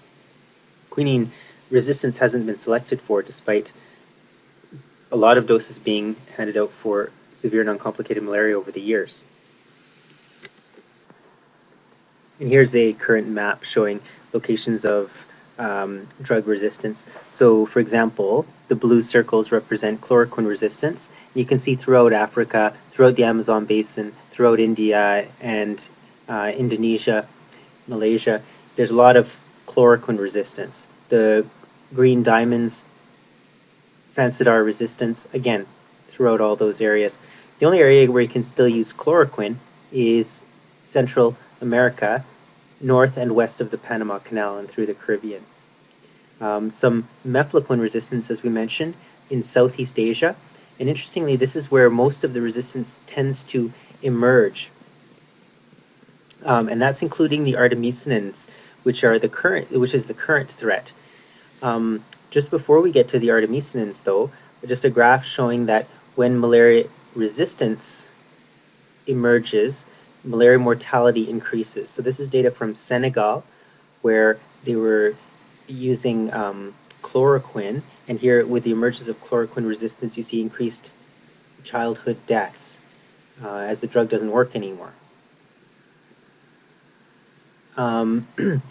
quinine resistance hasn't been selected for despite a lot of doses being handed out for severe non-complicated malaria over the years. And here's a current map showing locations of drug resistance. So, for example, the blue circles represent chloroquine resistance. You can see throughout Africa, throughout the Amazon basin, throughout India and Indonesia, Malaysia, there's a lot of chloroquine resistance. The green diamonds, Fansidar resistance, again, throughout all those areas. The only area where you can still use chloroquine is Central America, north and west of the Panama Canal and through the Caribbean. Some mefloquine resistance, as we mentioned, in Southeast Asia. And interestingly, this is where most of the resistance tends to emerge. And that's including the artemisinins, which is the current threat. Just before we get to the artemisinins, though, just a graph showing that when malaria resistance emerges, malaria mortality increases. So this is data from Senegal, where they were using chloroquine, and here with the emergence of chloroquine resistance, you see increased childhood deaths as the drug doesn't work anymore.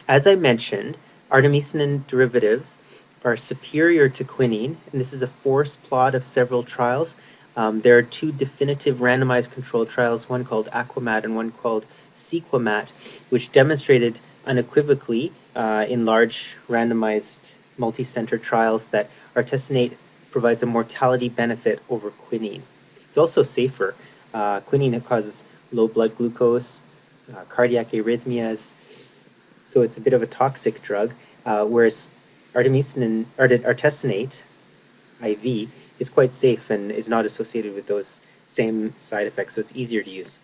As I mentioned, artemisinin derivatives are superior to quinine, and this is a forest plot of several trials. There are two definitive randomized controlled trials, one called Aquamat and one called Sequamat, which demonstrated unequivocally in large randomized multi-center trials that artesunate provides a mortality benefit over quinine. It's also safer. Quinine causes low blood glucose, cardiac arrhythmias, so it's a bit of a toxic drug, whereas artesunate IV is quite safe and is not associated with those same side effects, so it's easier to use.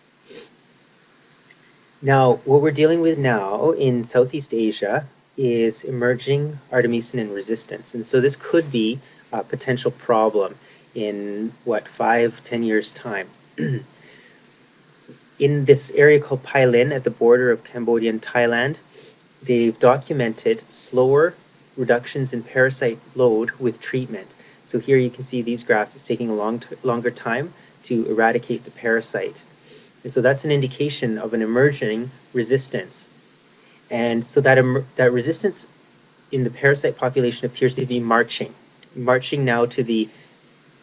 Now, what we're dealing with now in Southeast Asia is emerging artemisinin resistance, and so this could be a potential problem in, 5-10 years' time. In this area called Pai Lin at the border of Cambodia and Thailand, they've documented slower reductions in parasite load with treatment. So here you can see these graphs, it's taking a longer time to eradicate the parasite. And so that's an indication of an emerging resistance. And so that resistance in the parasite population appears to be marching now to the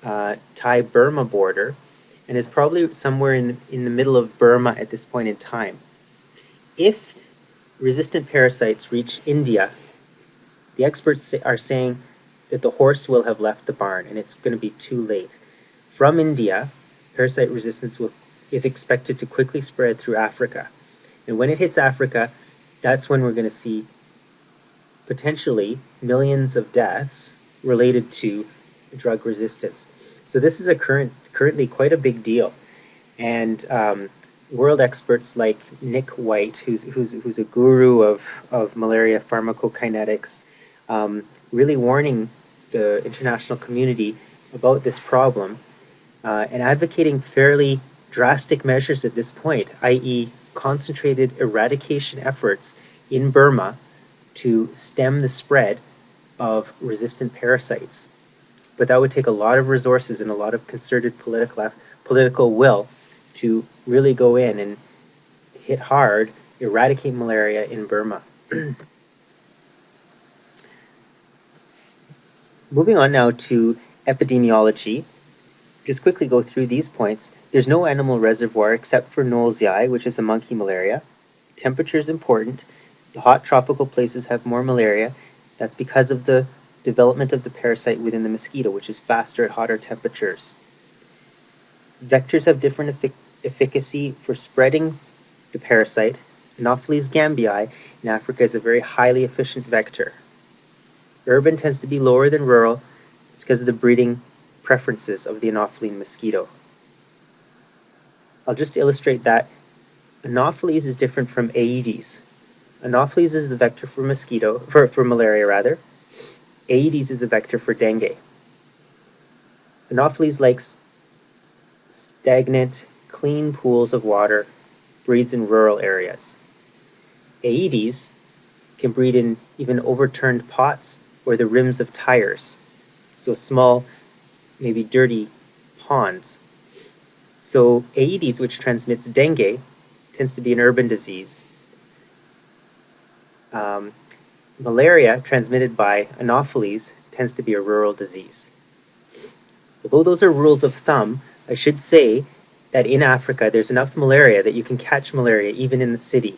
Thai-Burma border, and is probably somewhere in the middle of Burma at this point in time. If resistant parasites reach India, the experts are saying that the horse will have left the barn and it's going to be too late. From India, parasite resistance is expected to quickly spread through Africa. And when it hits Africa, that's when we're going to see potentially millions of deaths related to drug resistance. So this is currently quite a big deal. And world experts like Nick White, who's a guru of malaria pharmacokinetics, really warning the international community about this problem and advocating fairly drastic measures at this point, i.e. concentrated eradication efforts in Burma to stem the spread of resistant parasites. But that would take a lot of resources and a lot of concerted political will to really go in and hit hard, eradicate malaria in Burma. Moving on now to epidemiology, just quickly go through these points. There's no animal reservoir except for Knowles Eye, which is a monkey malaria. Temperature is important. The hot tropical places have more malaria. That's because of the development of the parasite within the mosquito, which is faster at hotter temperatures. Vectors have different efficacy for spreading the parasite. Anopheles gambii in Africa is a very highly efficient vector. Urban tends to be lower than rural. It's because of the breeding preferences of the Anopheline mosquito. I'll just illustrate that Anopheles is different from Aedes. Anopheles is the vector for malaria rather. Aedes is the vector for dengue. Anopheles likes stagnant, clean pools of water, breeds in rural areas. Aedes can breed in even overturned pots or the rims of tires, so small, maybe dirty ponds. So Aedes, which transmits dengue, tends to be an urban disease. Malaria, transmitted by Anopheles, tends to be a rural disease. Although those are rules of thumb, I should say that in Africa there's enough malaria that you can catch malaria even in the city.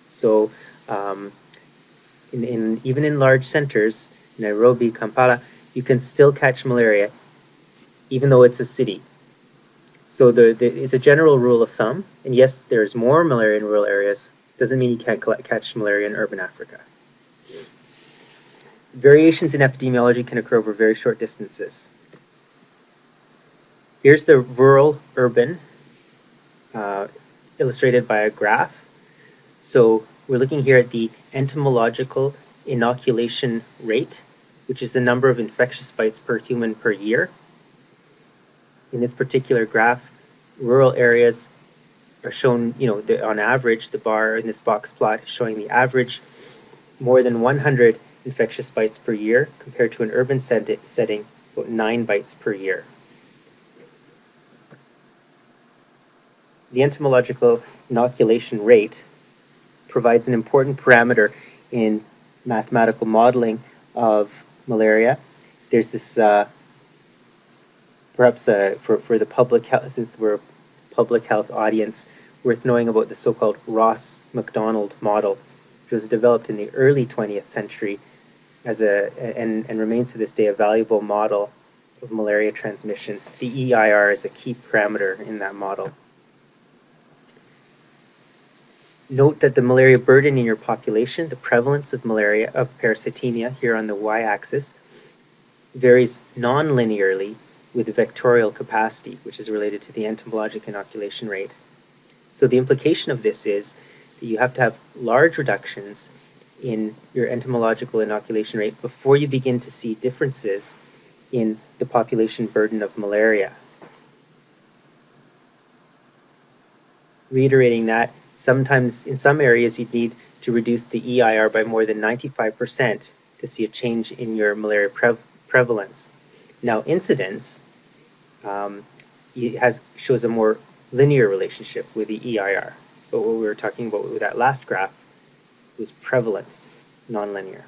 So even in large centers, Nairobi, Kampala, you can still catch malaria even though it's a city. So it's a general rule of thumb, and yes, there's more malaria in rural areas. Doesn't mean you can't catch malaria in urban Africa. Variations in epidemiology can occur over very short distances. Here's the rural-urban illustrated by a graph. So we're looking here at the entomological inoculation rate, which is the number of infectious bites per human per year. In this particular graph, rural areas are shown, on average, the bar in this box plot is showing the average more than 100 infectious bites per year compared to an urban setting, about 9 bites per year. The entomological inoculation rate provides an important parameter in mathematical modeling of malaria. There's this, perhaps for the public health, since we're a public health audience, worth knowing about the so-called Ross-McDonald model, which was developed in the early 20th century and remains to this day a valuable model of malaria transmission. The EIR is a key parameter in that model. Note that the malaria burden in your population, the prevalence of malaria, of parasitemia here on the y-axis, varies non-linearly with the vectorial capacity, which is related to the entomologic inoculation rate. So the implication of this is that you have to have large reductions in your entomological inoculation rate before you begin to see differences in the population burden of malaria. Reiterating that, sometimes in some areas you'd need to reduce the EIR by more than 95% to see a change in your malaria prevalence. Now incidence shows a more linear relationship with the EIR, but what we were talking about with that last graph was prevalence, nonlinear.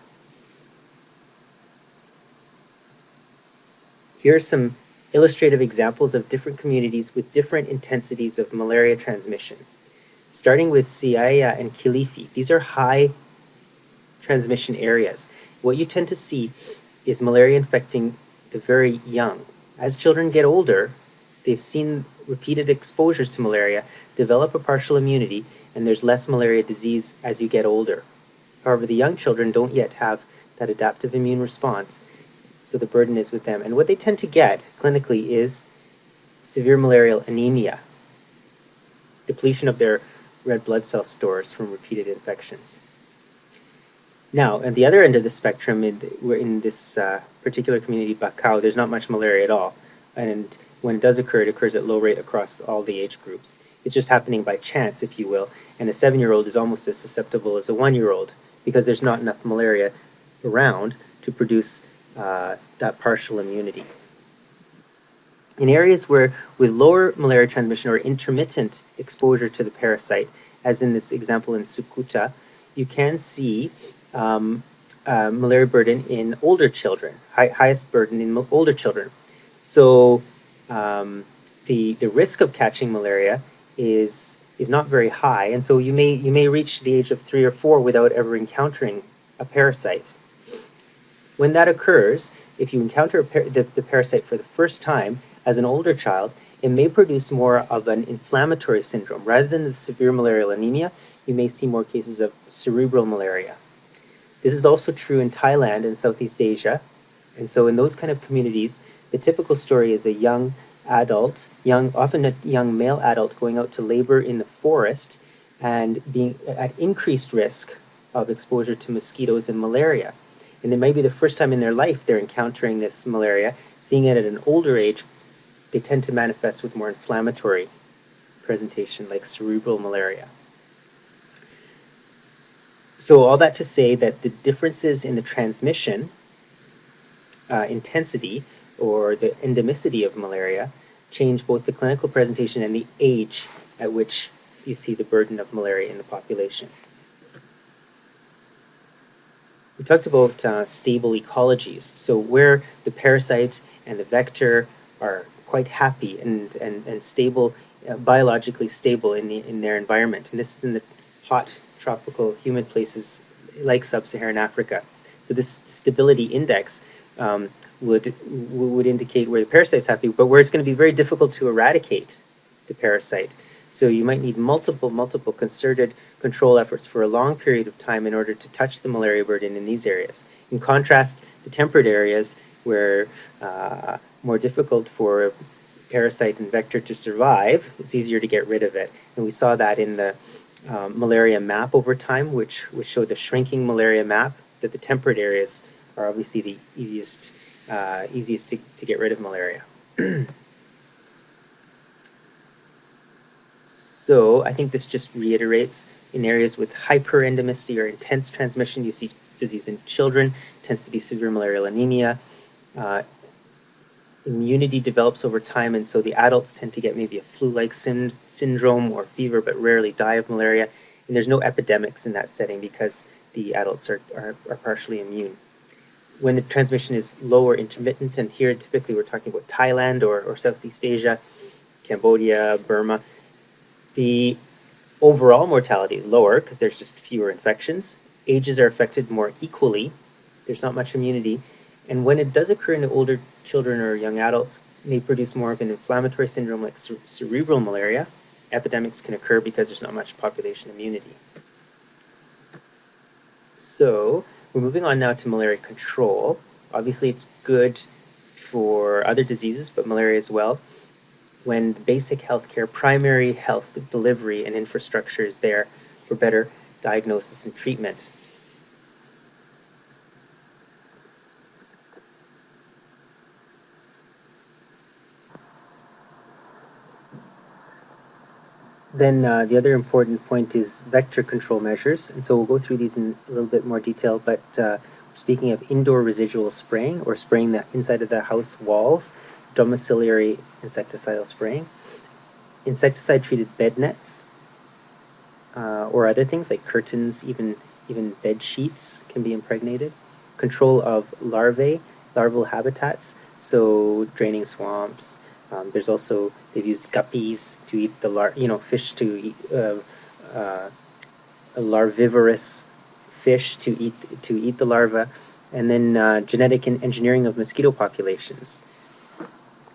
Here are some illustrative examples of different communities with different intensities of malaria transmission. Starting with Siaya and Kilifi, these are high transmission areas. What you tend to see is malaria infecting the very young. As children get older, they've seen repeated exposures to malaria, develop a partial immunity, and there's less malaria disease as you get older. However, the young children don't yet have that adaptive immune response, so the burden is with them. And what they tend to get clinically is severe malarial anemia, depletion of their red blood cell stores from repeated infections. Now, at the other end of the spectrum, we're in this particular community, Bacau, there's not much malaria at all. And when it does occur, it occurs at low rate across all the age groups. It's just happening by chance, if you will. And a 7-year-old is almost as susceptible as a 1-year-old because there's not enough malaria around to produce that partial immunity. In areas where with lower malaria transmission or intermittent exposure to the parasite, as in this example in Sukuta, you can see malaria burden in older children, highest burden in older children. So the risk of catching malaria is not very high, and so you may reach the age of 3 or 4 without ever encountering a parasite. When that occurs, if you encounter the parasite for the first time as an older child, it may produce more of an inflammatory syndrome. Rather than the severe malarial anemia, you may see more cases of cerebral malaria. This is also true in Thailand and Southeast Asia. And so in those kind of communities, the typical story is a young adult, often a young male adult, going out to labor in the forest and being at increased risk of exposure to mosquitoes and malaria. And it might be the first time in their life they're encountering this malaria. Seeing it at an older age, they tend to manifest with more inflammatory presentation, like cerebral malaria. So all that to say that the differences in the transmission intensity or the endemicity of malaria change both the clinical presentation and the age at which you see the burden of malaria in the population. We talked about stable ecologies, so where the parasite and the vector are quite happy and stable, biologically stable in their environment. And this is in the hot, tropical, humid places like sub-Saharan Africa. So this stability index would indicate where the parasite's happy, but where it's going to be very difficult to eradicate the parasite. So you might need multiple concerted control efforts for a long period of time in order to touch the malaria burden in these areas. In contrast, the temperate areas where more difficult for parasite and vector to survive, it's easier to get rid of it. And we saw that in the malaria map over time, which showed the shrinking malaria map, that the temperate areas are obviously the easiest to get rid of malaria. So I think this just reiterates in areas with hyperendemicity or intense transmission, you see disease in children, tends to be severe malarial anemia. Immunity develops over time, and so the adults tend to get maybe a flu-like syndrome or fever, but rarely die of malaria. And there's no epidemics in that setting because the adults are partially immune. When the transmission is low or intermittent, and here typically we're talking about Thailand or Southeast Asia, Cambodia, Burma, the overall mortality is lower because there's just fewer infections. Ages are affected more equally. There's not much immunity. And when it does occur in the older children or young adults, it may produce more of an inflammatory syndrome like cerebral malaria. Epidemics can occur because there's not much population immunity. So we're moving on now to malaria control. Obviously, it's good for other diseases, but malaria as well, when the basic healthcare, primary health delivery and infrastructure is there for better diagnosis and treatment. Then the other important point is vector control measures, and so we'll go through these in a little bit more detail, but speaking of indoor residual spraying or spraying the inside of the house walls, domiciliary insecticidal spraying, insecticide-treated bed nets, or other things like curtains, even bed sheets can be impregnated. Control of larval habitats, so draining swamps. There's also, they've used guppies to eat the fish to eat a larvivorous fish to eat the larva, and then genetic engineering of mosquito populations.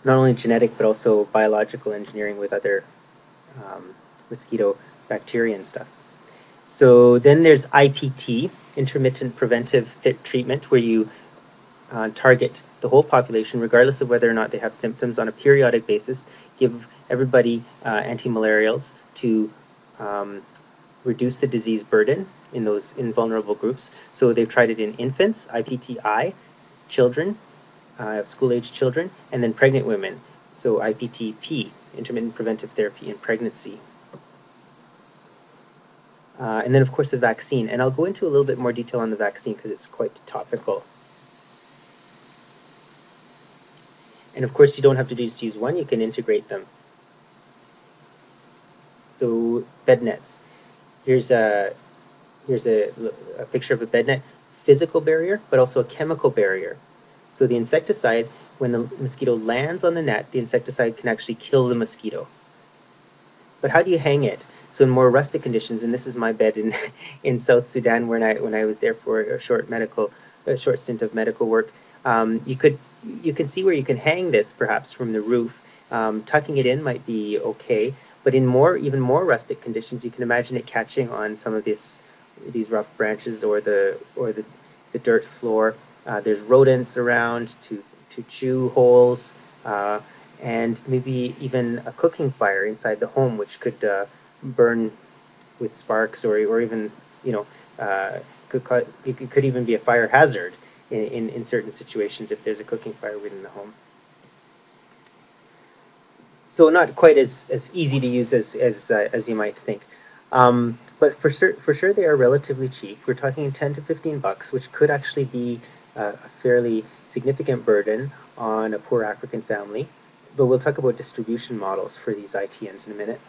Not only genetic, but also biological engineering with other mosquito bacteria and stuff. So then there's IPT, intermittent preventive treatment, where you target the whole population, regardless of whether or not they have symptoms, on a periodic basis, give everybody antimalarials to reduce the disease burden in vulnerable groups. So they've tried it in infants, IPTI, children, school-age children, and then pregnant women, so IPTP, intermittent preventive therapy in pregnancy. And then, of course, the vaccine. And I'll go into a little bit more detail on the vaccine because it's quite topical. And, of course, you don't have to just use one. You can integrate them. So bed nets. Here's a picture of a bed net. Physical barrier, but also a chemical barrier. So the insecticide, when the mosquito lands on the net, the insecticide can actually kill the mosquito. But how do you hang it? So in more rustic conditions, and this is my bed in South Sudan when I was there for a short stint of medical work, you can see where you can hang this perhaps from the roof. Tucking it in might be okay, but in even more rustic conditions, you can imagine it catching on some of these rough branches or the dirt floor. There's rodents around to chew holes. And maybe even a cooking fire inside the home, which could burn with sparks, or even, it could even be a fire hazard in certain situations if there's a cooking fire within the home. So not quite as easy to use as you might think. But for sure they are relatively cheap. We're talking 10 to 15 bucks, which could actually be a fairly significant burden on a poor African family. But we'll talk about distribution models for these ITNs in a minute.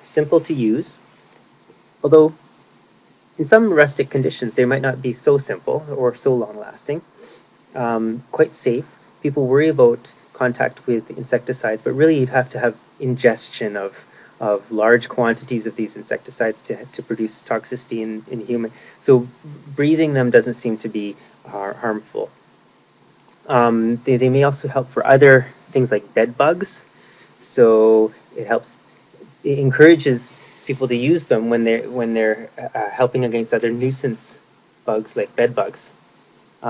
Simple to use, although in some rustic conditions they might not be so simple or so long-lasting. Quite safe. People worry about contact with insecticides, but really you'd have to have ingestion of large quantities of these insecticides to produce toxicity in human. So breathing them doesn't seem to be harmful. They may also help for other things like bed bugs. So it encourages people to use them when they're helping against other nuisance bugs like bed bugs. They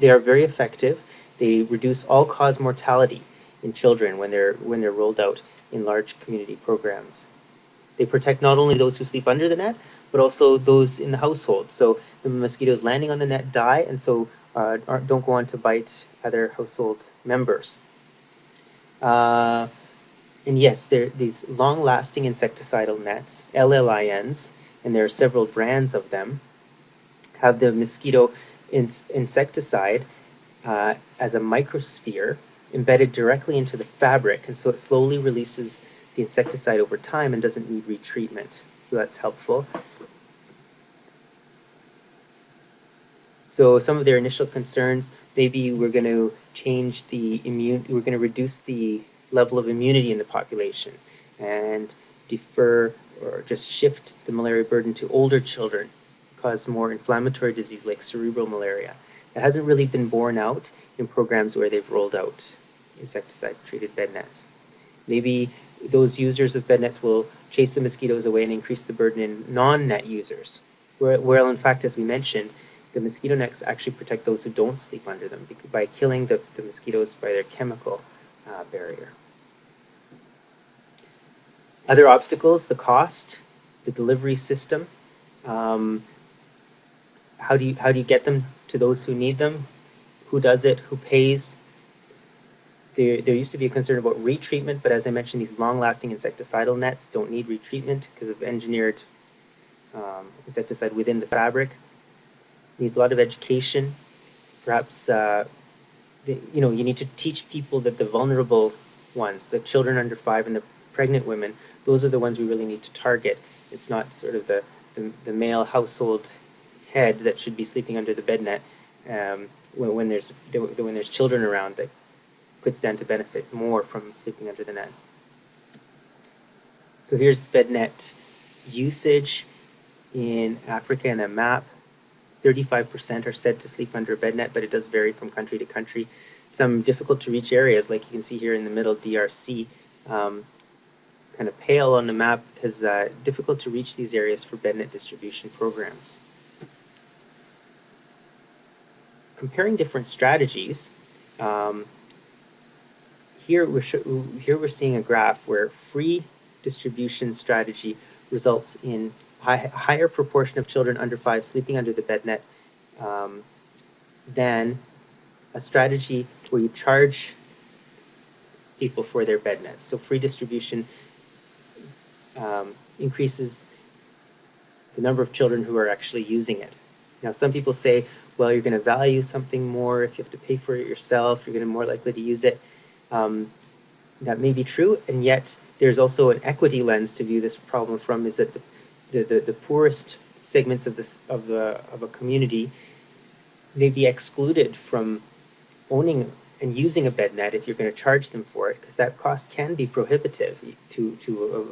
are very effective. They reduce all-cause mortality in children when they're rolled out in large community programs. They protect not only those who sleep under the net, but also those in the household. So the mosquitoes landing on the net die, and so don't go on to bite other household members. And yes, there are these long-lasting insecticidal nets, LLINs, and there are several brands of them, have the mosquito insecticide as a microsphere embedded directly into the fabric, and so it slowly releases the insecticide over time and doesn't need retreatment. So that's helpful. So some of their initial concerns, maybe we're going to we're going to reduce the level of immunity in the population and defer or just shift the malaria burden to older children, cause more inflammatory disease like cerebral malaria. It hasn't really been borne out in programs where they've rolled out insecticide-treated bed nets. Maybe those users of bed nets will chase the mosquitoes away and increase the burden in non-net users. Where in fact, as we mentioned, the mosquito nets actually protect those who don't sleep under them by killing the mosquitoes by their chemical barrier. Other obstacles, the cost, the delivery system. How do you get them to those who need them? Who does it? Who pays? There used to be a concern about retreatment, but as I mentioned, these long-lasting insecticidal nets don't need retreatment because of engineered insecticide within the fabric. Needs a lot of education. Perhaps you need to teach people that the vulnerable ones, the children under 5 and the pregnant women, those are the ones we really need to target. It's not sort of the male household head that should be sleeping under the bed net when there's children around that could stand to benefit more from sleeping under the net. So here's bed net usage in Africa in a map. 35% are said to sleep under a bed net, but it does vary from country to country. Some difficult to reach areas, like you can see here in the middle, DRC, kind of pale on the map, because difficult to reach these areas for bed net distribution programs. Comparing different strategies, here we're seeing a graph where free distribution strategy results in higher proportion of children under 5 sleeping under the bed net than a strategy where you charge people for their bed nets. So free distribution increases the number of children who are actually using it. Now, some people say, well, you're going to value something more if you have to pay for it yourself. You're going to be more likely to use it. That may be true, and yet there's also an equity lens to view this problem from. Is that the poorest segments of a community may be excluded from owning and using a bed net if you're going to charge them for it, because that cost can be prohibitive to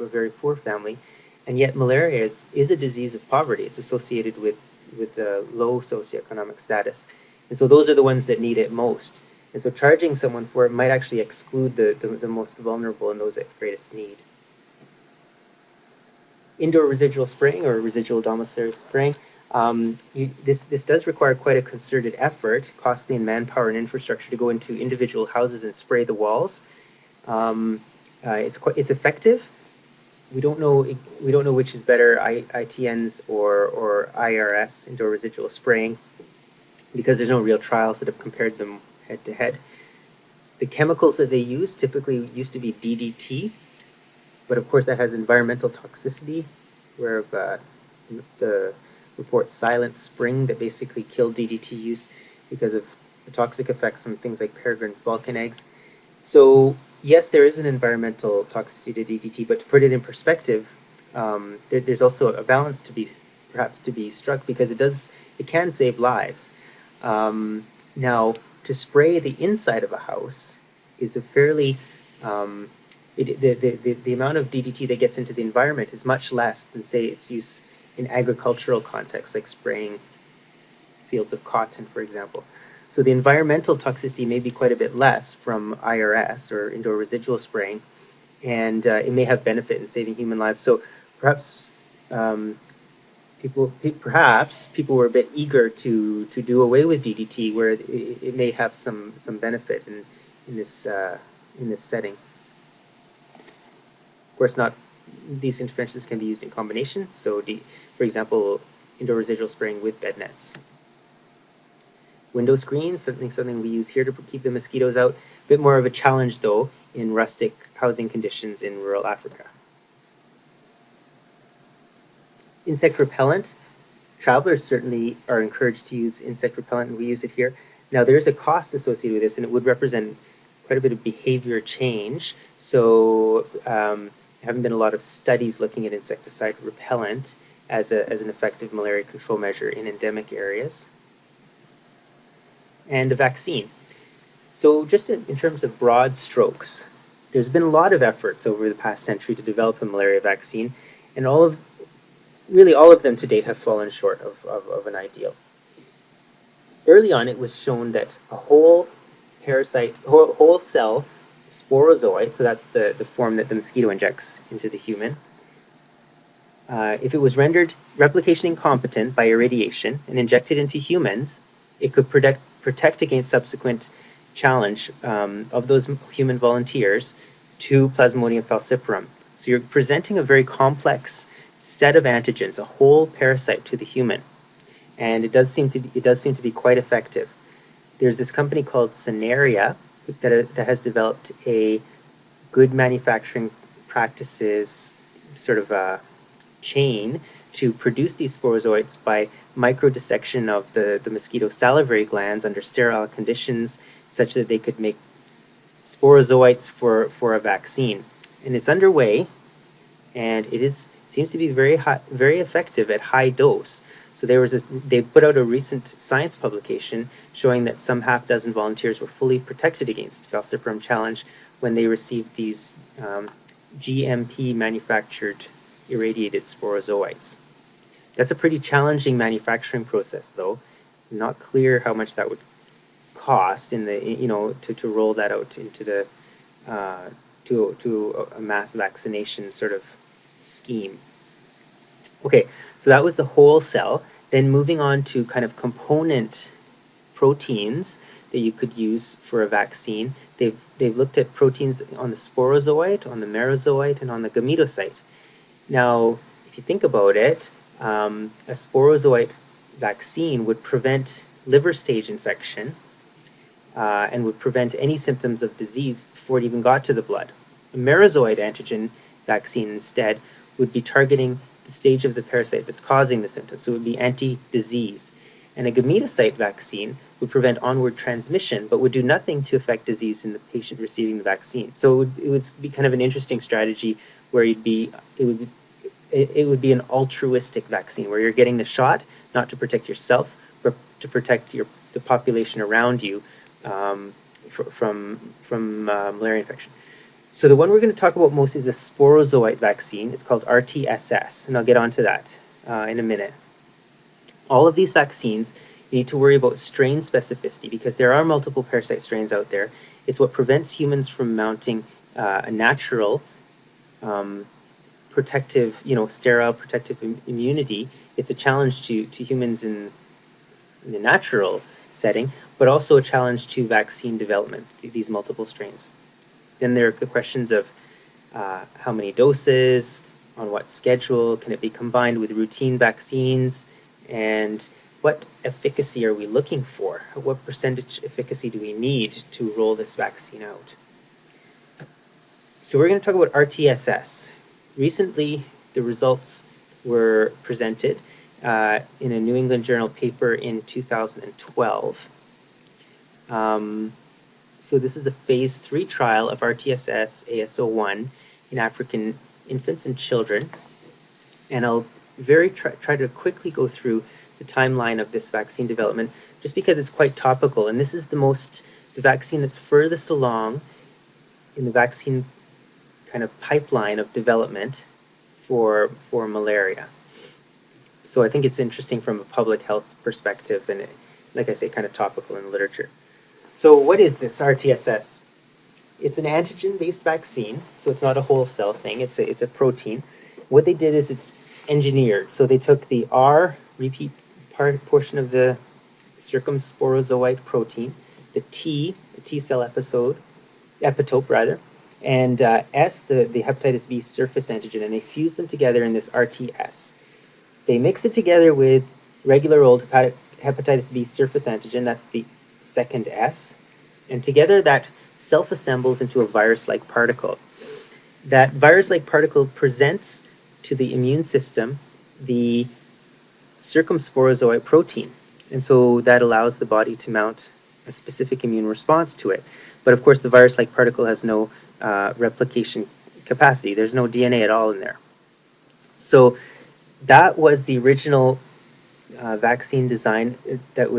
a very poor family. And yet malaria is a disease of poverty. It's associated with low socioeconomic status. And so those are the ones that need it most. And so charging someone for it might actually exclude the most vulnerable and those at greatest need. Indoor residual spraying or residual domiciliary spraying, this does require quite a concerted effort, costly in manpower and infrastructure, to go into individual houses and spray the walls. It's effective. We don't know which is better, ITNs or IRS, indoor residual spraying, because there's no real trials that have compared them head to head. The chemicals that they use typically used to be DDT, but of course that has environmental toxicity, where the report Silent Spring that basically killed DDT use because of the toxic effects on things like peregrine falcon eggs. So yes, there is an environmental toxicity to DDT, but to put it in perspective, there's also a balance perhaps to be struck, because it can save lives. Now, to spray the inside of a house is a fairly the amount of DDT that gets into the environment is much less than, say, its use in agricultural contexts, like spraying fields of cotton, for example. So the environmental toxicity may be quite a bit less from IRS or indoor residual spraying, and it may have benefit in saving human lives. So perhaps people were a bit eager to do away with DDT, where it may have some benefit in this setting. Of course, not these interventions can be used in combination. So, for example, indoor residual spraying with bed nets. Window screens, certainly something we use here to keep the mosquitoes out. A bit more of a challenge, though, in rustic housing conditions in rural Africa. Insect repellent. Travelers certainly are encouraged to use insect repellent, and we use it here. Now, there's a cost associated with this, and it would represent quite a bit of behavior change. So there haven't been a lot of studies looking at insecticide repellent as an effective malaria control measure in endemic areas. And a vaccine. So just in terms of broad strokes, there's been a lot of efforts over the past century to develop a malaria vaccine, and really all of them to date have fallen short of an ideal. Early on, it was shown that a whole cell sporozoid, so that's the form that the mosquito injects into the human, if it was rendered replication incompetent by irradiation and injected into humans, it could protect against subsequent challenge of those human volunteers to Plasmodium falciparum. So you're presenting a very complex set of antigens, a whole parasite to the human, and it does seem to be quite effective. There's this company called Malaria that has developed a good manufacturing practices sort of a chain to produce these sporozoites by microdissection of the mosquito salivary glands under sterile conditions, such that they could make sporozoites for a vaccine. And it's underway, and seems to be very effective at high dose. So they put out a recent science publication showing that some half dozen volunteers were fully protected against falciparum challenge when they received these GMP manufactured irradiated sporozoites. That's a pretty challenging manufacturing process, though. Not clear how much that would cost to roll that out into the to a mass vaccination sort of scheme. Okay, so that was the whole cell. Then moving on to kind of component proteins that you could use for a vaccine. They've looked at proteins on the sporozoite, on the merozoite, and on the gametocyte. Now, if you think about it, a sporozoite vaccine would prevent liver stage infection and would prevent any symptoms of disease before it even got to the blood. A merozoite antigen vaccine instead would be targeting the stage of the parasite that's causing the symptoms, so it would be anti-disease. And a gametocyte vaccine would prevent onward transmission, but would do nothing to affect disease in the patient receiving the vaccine. So it would be kind of an interesting strategy where it would be an altruistic vaccine, where you're getting the shot not to protect yourself, but to protect the population around you from malaria infection. So the one we're going to talk about most is the sporozoite vaccine. It's called RTSS, and I'll get onto that in a minute. All of these vaccines, you need to worry about strain specificity because there are multiple parasite strains out there. It's what prevents humans from mounting a natural protective, sterile protective immunity. It's a challenge to humans in the natural setting, but also a challenge to vaccine development, these multiple strains. Then there are the questions of how many doses, on what schedule, can it be combined with routine vaccines, and what efficacy are we looking for? What percentage efficacy do we need to roll this vaccine out? So we're going to talk about RTSS. Recently, the results were presented in a New England Journal paper in 2012. So this is a phase 3 trial of RTSS AS01 in African infants and children. And I'll try to quickly go through the timeline of this vaccine development, just because it's quite topical. And this is the vaccine that's furthest along in the vaccine kind of pipeline of development for malaria. So I think it's interesting from a public health perspective, and like I say, kind of topical in the literature. So what is this RTSS? It's an antigen-based vaccine, so it's not a whole cell thing. It's a protein. What they did is it's engineered. So they took the R repeat portion of the circumsporozoite protein, the T cell epitope rather, and S, the hepatitis B surface antigen, and they fused them together in this RTS. They mix it together with regular old hepatitis B surface antigen, that's the second S, and together that self-assembles into a virus-like particle. That virus-like particle presents to the immune system the circumsporozoite protein, and so that allows the body to mount a specific immune response to it. But of course, the virus-like particle has no replication capacity. There's no DNA at all in there. So that was the original vaccine design that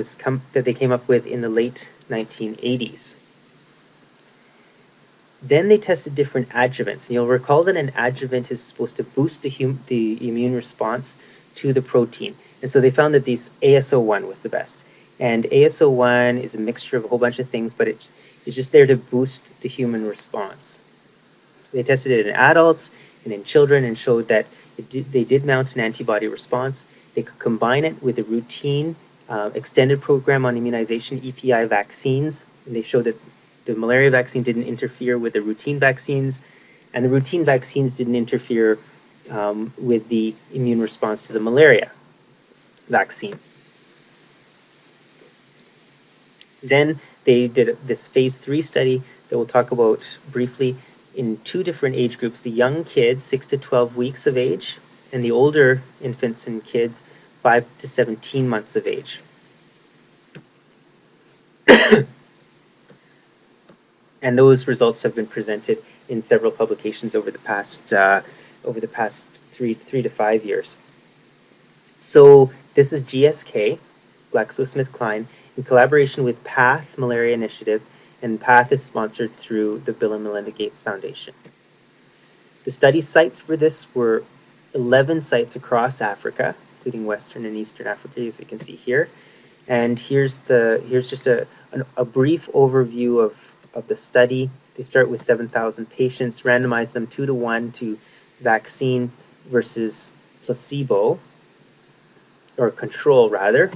they came up with in the late 1980s. Then they tested different adjuvants, and you'll recall that an adjuvant is supposed to boost the immune response to the protein. And so they found that this AS01 was the best. And AS01 is a mixture of a whole bunch of things, but it's just there to boost the human response. They tested it in adults and in children and showed that they did mount an antibody response. They could combine it with a routine extended program on immunization, EPI vaccines, and they showed that the malaria vaccine didn't interfere with the routine vaccines, and the routine vaccines didn't interfere with the immune response to the malaria vaccine. Then they did this phase 3 study that we'll talk about briefly in 2 different age groups, the young kids, 6 to 12 weeks of age, and the older infants and kids, 5 to 17 months of age. And those results have been presented in several publications over the past 3 to 5 years. So this is GSK, GlaxoSmithKline, in collaboration with PATH Malaria Initiative, and PATH is sponsored through the Bill and Melinda Gates Foundation. The study sites for this were 11 sites across Africa, including Western and Eastern Africa, as you can see here. And here's just a brief overview of the study. They start with 7,000 patients, randomize them 2-to-1 to vaccine versus placebo, or control rather.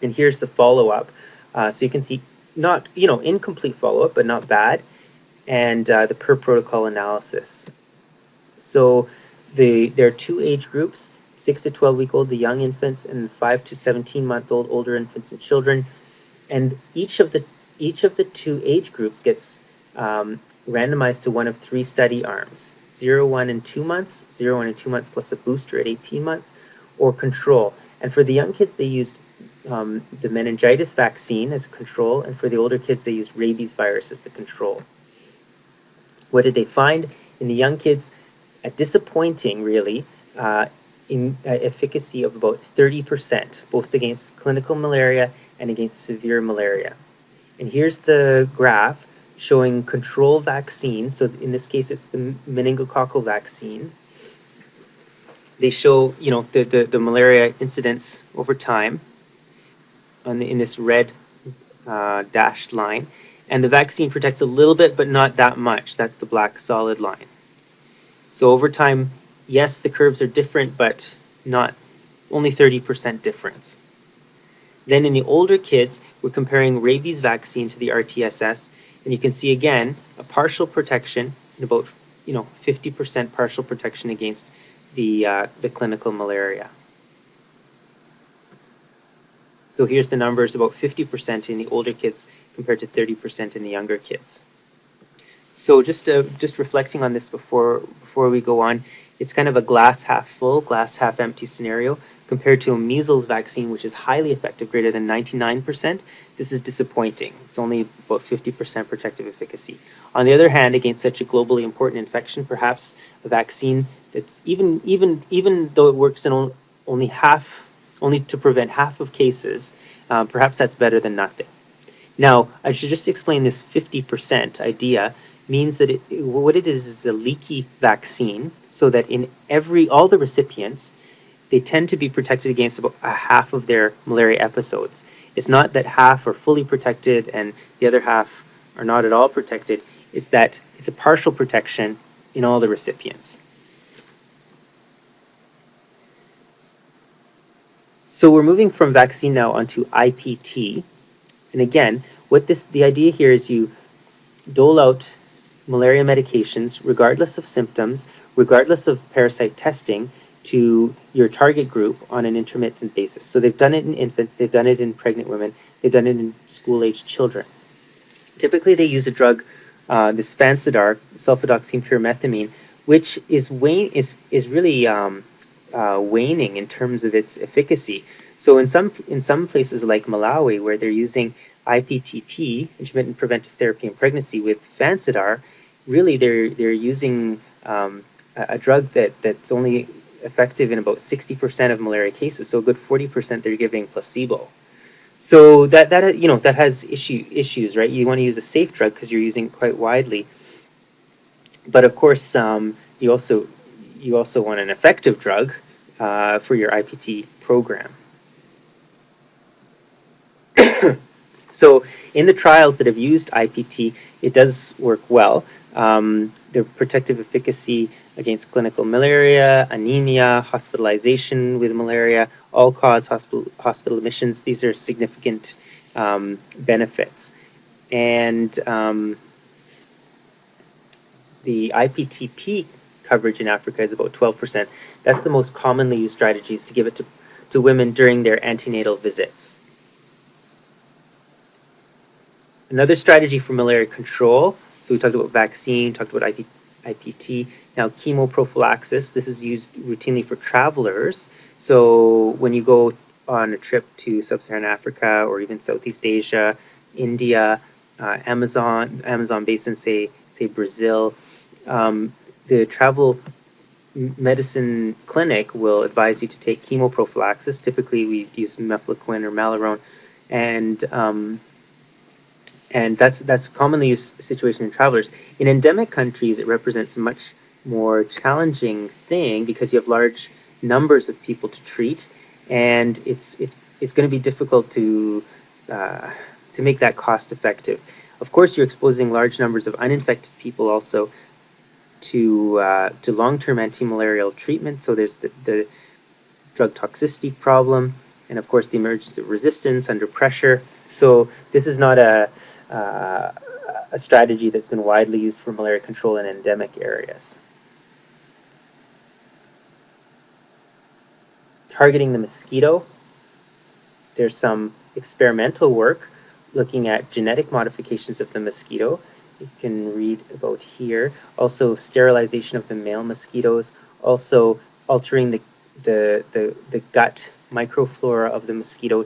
And here's the follow-up. So you can see not, incomplete follow-up, but not bad, and the per protocol analysis. So there are two age groups: 6 to 12-week-old, the young infants, and 5 to 17-month-old, older infants and children. And each of the two age groups gets randomized to one of three study arms: 0, 1, and 2 months, 0, 1, and 2 months plus a booster at 18 months, or control. And for the young kids, they used the meningitis vaccine as a control, and for the older kids, they used rabies virus as the control. What did they find in the young kids? A disappointing, really, efficacy of about 30%, both against clinical malaria and against severe malaria. And here's the graph showing control vaccine. So in this case, it's the meningococcal vaccine. They show, the malaria incidence over time in this red dashed line. And the vaccine protects a little bit, but not that much. That's the black solid line. So over time, yes, the curves are different, but not only 30% difference. Then in the older kids, we're comparing rabies vaccine to the RTSS, and you can see again a partial protection, about 50% partial protection against the clinical malaria. So here's the numbers: about 50% in the older kids compared to 30% in the younger kids. So just reflecting on this before we go on, it's kind of a glass half full, glass half empty scenario. Compared to a measles vaccine, which is highly effective, greater than 99%, this is disappointing. It's only about 50% protective efficacy. On the other hand, against such a globally important infection, perhaps a vaccine that's even though it works in only to prevent half of cases, perhaps that's better than nothing. Now, I should just explain this 50% idea means that what it is a leaky vaccine, so that in all the recipients, they tend to be protected against about a half of their malaria episodes. It's not that half are fully protected and the other half are not at all protected. It's that it's a partial protection in all the recipients. So we're moving from vaccine now onto IPT. And again, the idea here is you dole out malaria medications regardless of symptoms, regardless of parasite testing, to your target group on an intermittent basis. So they've done it in infants, they've done it in pregnant women, they've done it in school-aged children. Typically, they use a drug, this Fansidar, sulfadoxine pyrimethamine, which is really waning in terms of its efficacy. So in some places like Malawi, where they're using IPTP, intermittent preventive therapy in pregnancy, with Fansidar, really they're using a drug that's only effective in about 60% of malaria cases. So a good 40% they're giving placebo. So that has issues, right? You want to use a safe drug because you're using it quite widely. But of course, you also want an effective drug for your IPT program. So in the trials that have used IPT, it does work well. The protective efficacy against clinical malaria, anemia, hospitalization with malaria, all-cause hospital admissions, these are significant benefits. And the IPTP coverage in Africa is about 12%. That's the most commonly used strategies to give it to women during their antenatal visits. Another strategy for malaria control, so we talked about vaccine, talked about IPT, now chemoprophylaxis. This is used routinely for travelers. So when you go on a trip to sub-Saharan Africa or even Southeast Asia, India, Amazon basin, say Brazil, the travel medicine clinic will advise you to take chemoprophylaxis. Typically, we use mefloquine or Malarone, and that's a commonly used situation in travelers. In endemic countries, it represents a much more challenging thing because you have large numbers of people to treat, and it's going to be difficult to make that cost effective. Of course, you're exposing large numbers of uninfected people also to long-term anti-malarial treatment. So there's the drug toxicity problem, and of course the emergence of resistance under pressure. So this is not a strategy that's been widely used for malaria control in endemic areas. targeting the mosquito. There's some experimental work looking at genetic modifications of the mosquito. You can read about here. Also sterilization of the male mosquitoes. Also altering the gut microflora of the mosquito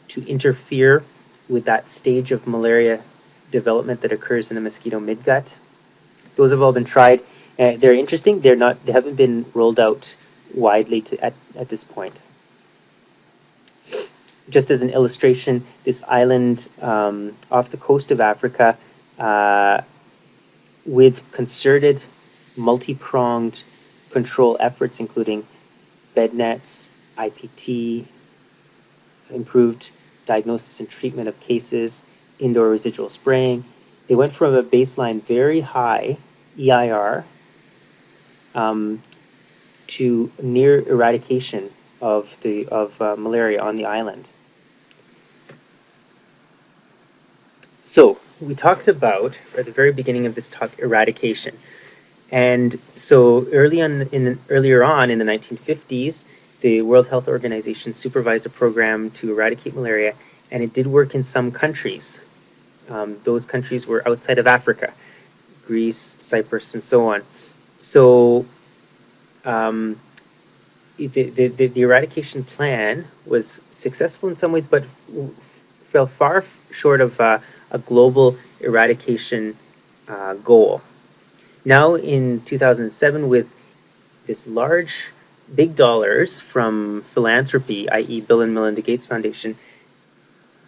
to interfere with that stage of malaria development that occurs in the mosquito midgut. Those have all been tried. They're interesting. They haven't been rolled out widely at this point. Just as an illustration, this island off the coast of Africa, with concerted, multi-pronged control efforts, including bed nets, IPT, improved diagnosis and treatment of cases, indoor residual spraying. They went from a baseline very high EIR to near eradication of malaria on the island. So we talked about, at the very beginning of this talk, eradication. And so earlier on in the 1950s, the World Health Organization supervised a program to eradicate malaria, and it did work in some countries. Those countries were outside of Africa, Greece, Cyprus, and so on. So the eradication plan was successful in some ways, but fell far short of a global eradication goal. Now in 2007, with this big dollars from philanthropy, i.e. Bill and Melinda Gates Foundation,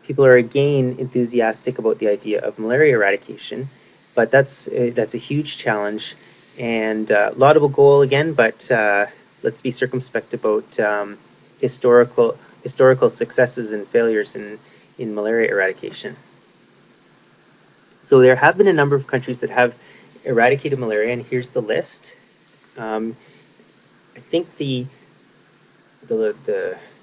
people are again enthusiastic about the idea of malaria eradication, but that's a huge challenge and laudable goal again, but let's be circumspect about historical successes and failures in malaria eradication. So there have been a number of countries that have eradicated malaria, and here's the list. I think the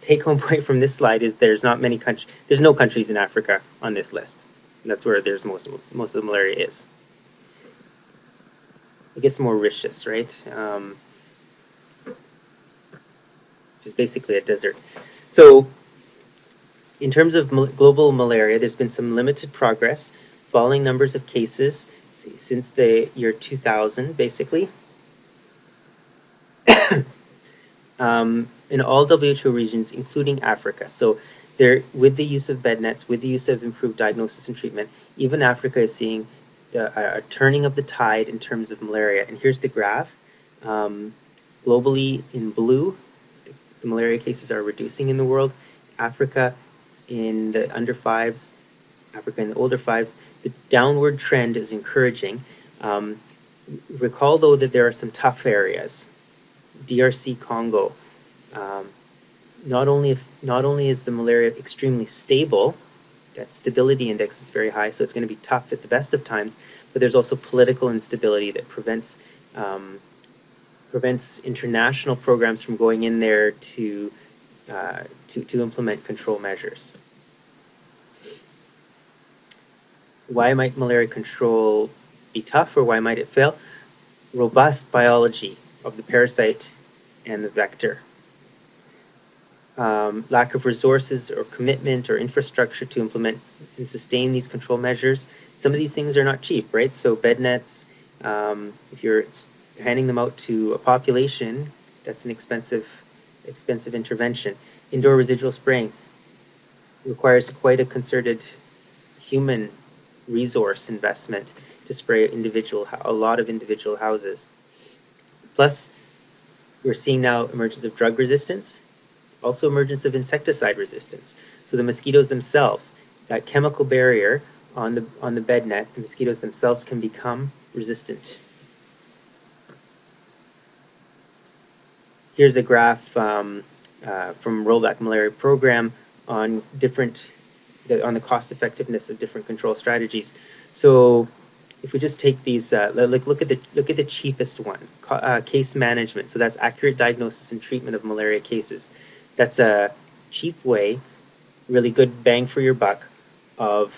take-home point from this slide is there's no countries in Africa on this list. And that's where there's most of the malaria is. It gets Mauritius, right? Which is basically a desert. So in terms of global malaria, there's been some limited progress, falling numbers of cases since the year 2000, basically. In all WHO regions, including Africa. So with the use of bed nets, with the use of improved diagnosis and treatment, even Africa is seeing a turning of the tide in terms of malaria. And here's the graph. Globally, in blue, the malaria cases are reducing in the world. Africa in the under fives, Africa in the older fives, the downward trend is encouraging. Recall, though, that there are some tough areas. DRC Congo. Not only is the malaria extremely stable, that stability index is very high, so it's going to be tough at the best of times, but there's also political instability that prevents international programs from going in there to implement control measures. Why might malaria control be tough, or why might it fail? Robust biology of the parasite and the vector. Lack of resources or commitment or infrastructure to implement and sustain these control measures. Some of these things are not cheap, right? So bed nets, if you're handing them out to a population, that's an expensive intervention. Indoor residual spraying requires quite a concerted human resource investment to spray a lot of individual houses. Plus, we're seeing now emergence of drug resistance, also emergence of insecticide resistance. So the mosquitoes themselves, that chemical barrier on the bed net, the mosquitoes themselves can become resistant. Here's a graph from Rollback Malaria Program on the cost effectiveness of different control strategies. So if we just take these, look at the cheapest one, case management. So that's accurate diagnosis and treatment of malaria cases. That's a cheap way, really good bang for your buck of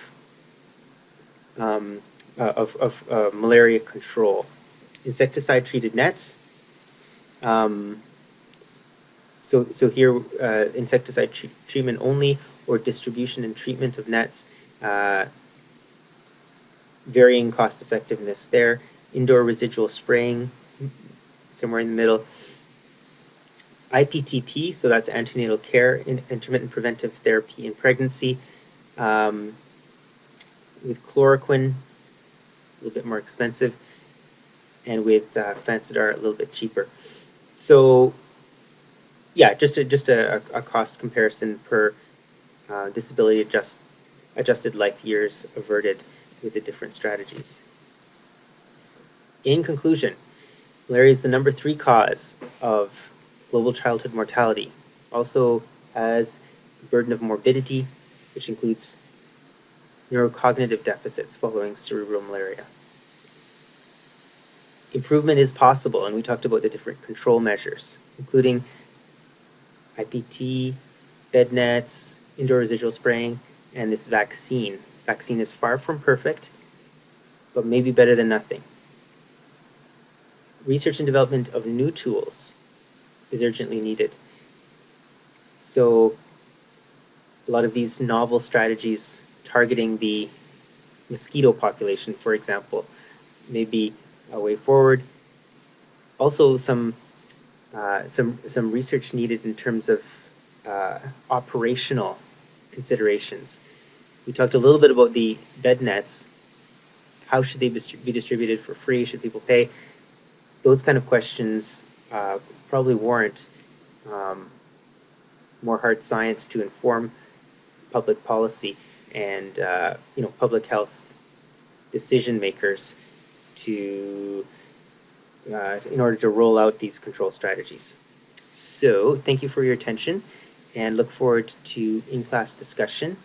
malaria control. Insecticide treated nets. So here, insecticide treatment only or distribution and treatment of nets, varying cost effectiveness there. Indoor residual spraying, somewhere in the middle. IPTP, so that's antenatal care, intermittent preventive therapy in pregnancy, with chloroquine, a little bit more expensive, and with Fansidar, a little bit cheaper. So, yeah, just a cost comparison per disability adjusted life years averted with the different strategies. In conclusion, malaria is the #3 cause of global childhood mortality. Also has a burden of morbidity, which includes neurocognitive deficits following cerebral malaria. Improvement is possible, and we talked about the different control measures, including IPT, bed nets, indoor residual spraying, and this vaccine. Vaccine is far from perfect, but maybe better than nothing. Research and development of new tools is urgently needed. So a lot of these novel strategies targeting the mosquito population, for example, may be a way forward. Also, some research needed in terms of operational considerations. We talked a little bit about the bed nets. How should they be distributed for free? Should people pay? Those kind of questions probably warrant more hard science to inform public policy and public health decision makers to in order to roll out these control strategies. So thank you for your attention and look forward to in-class discussion.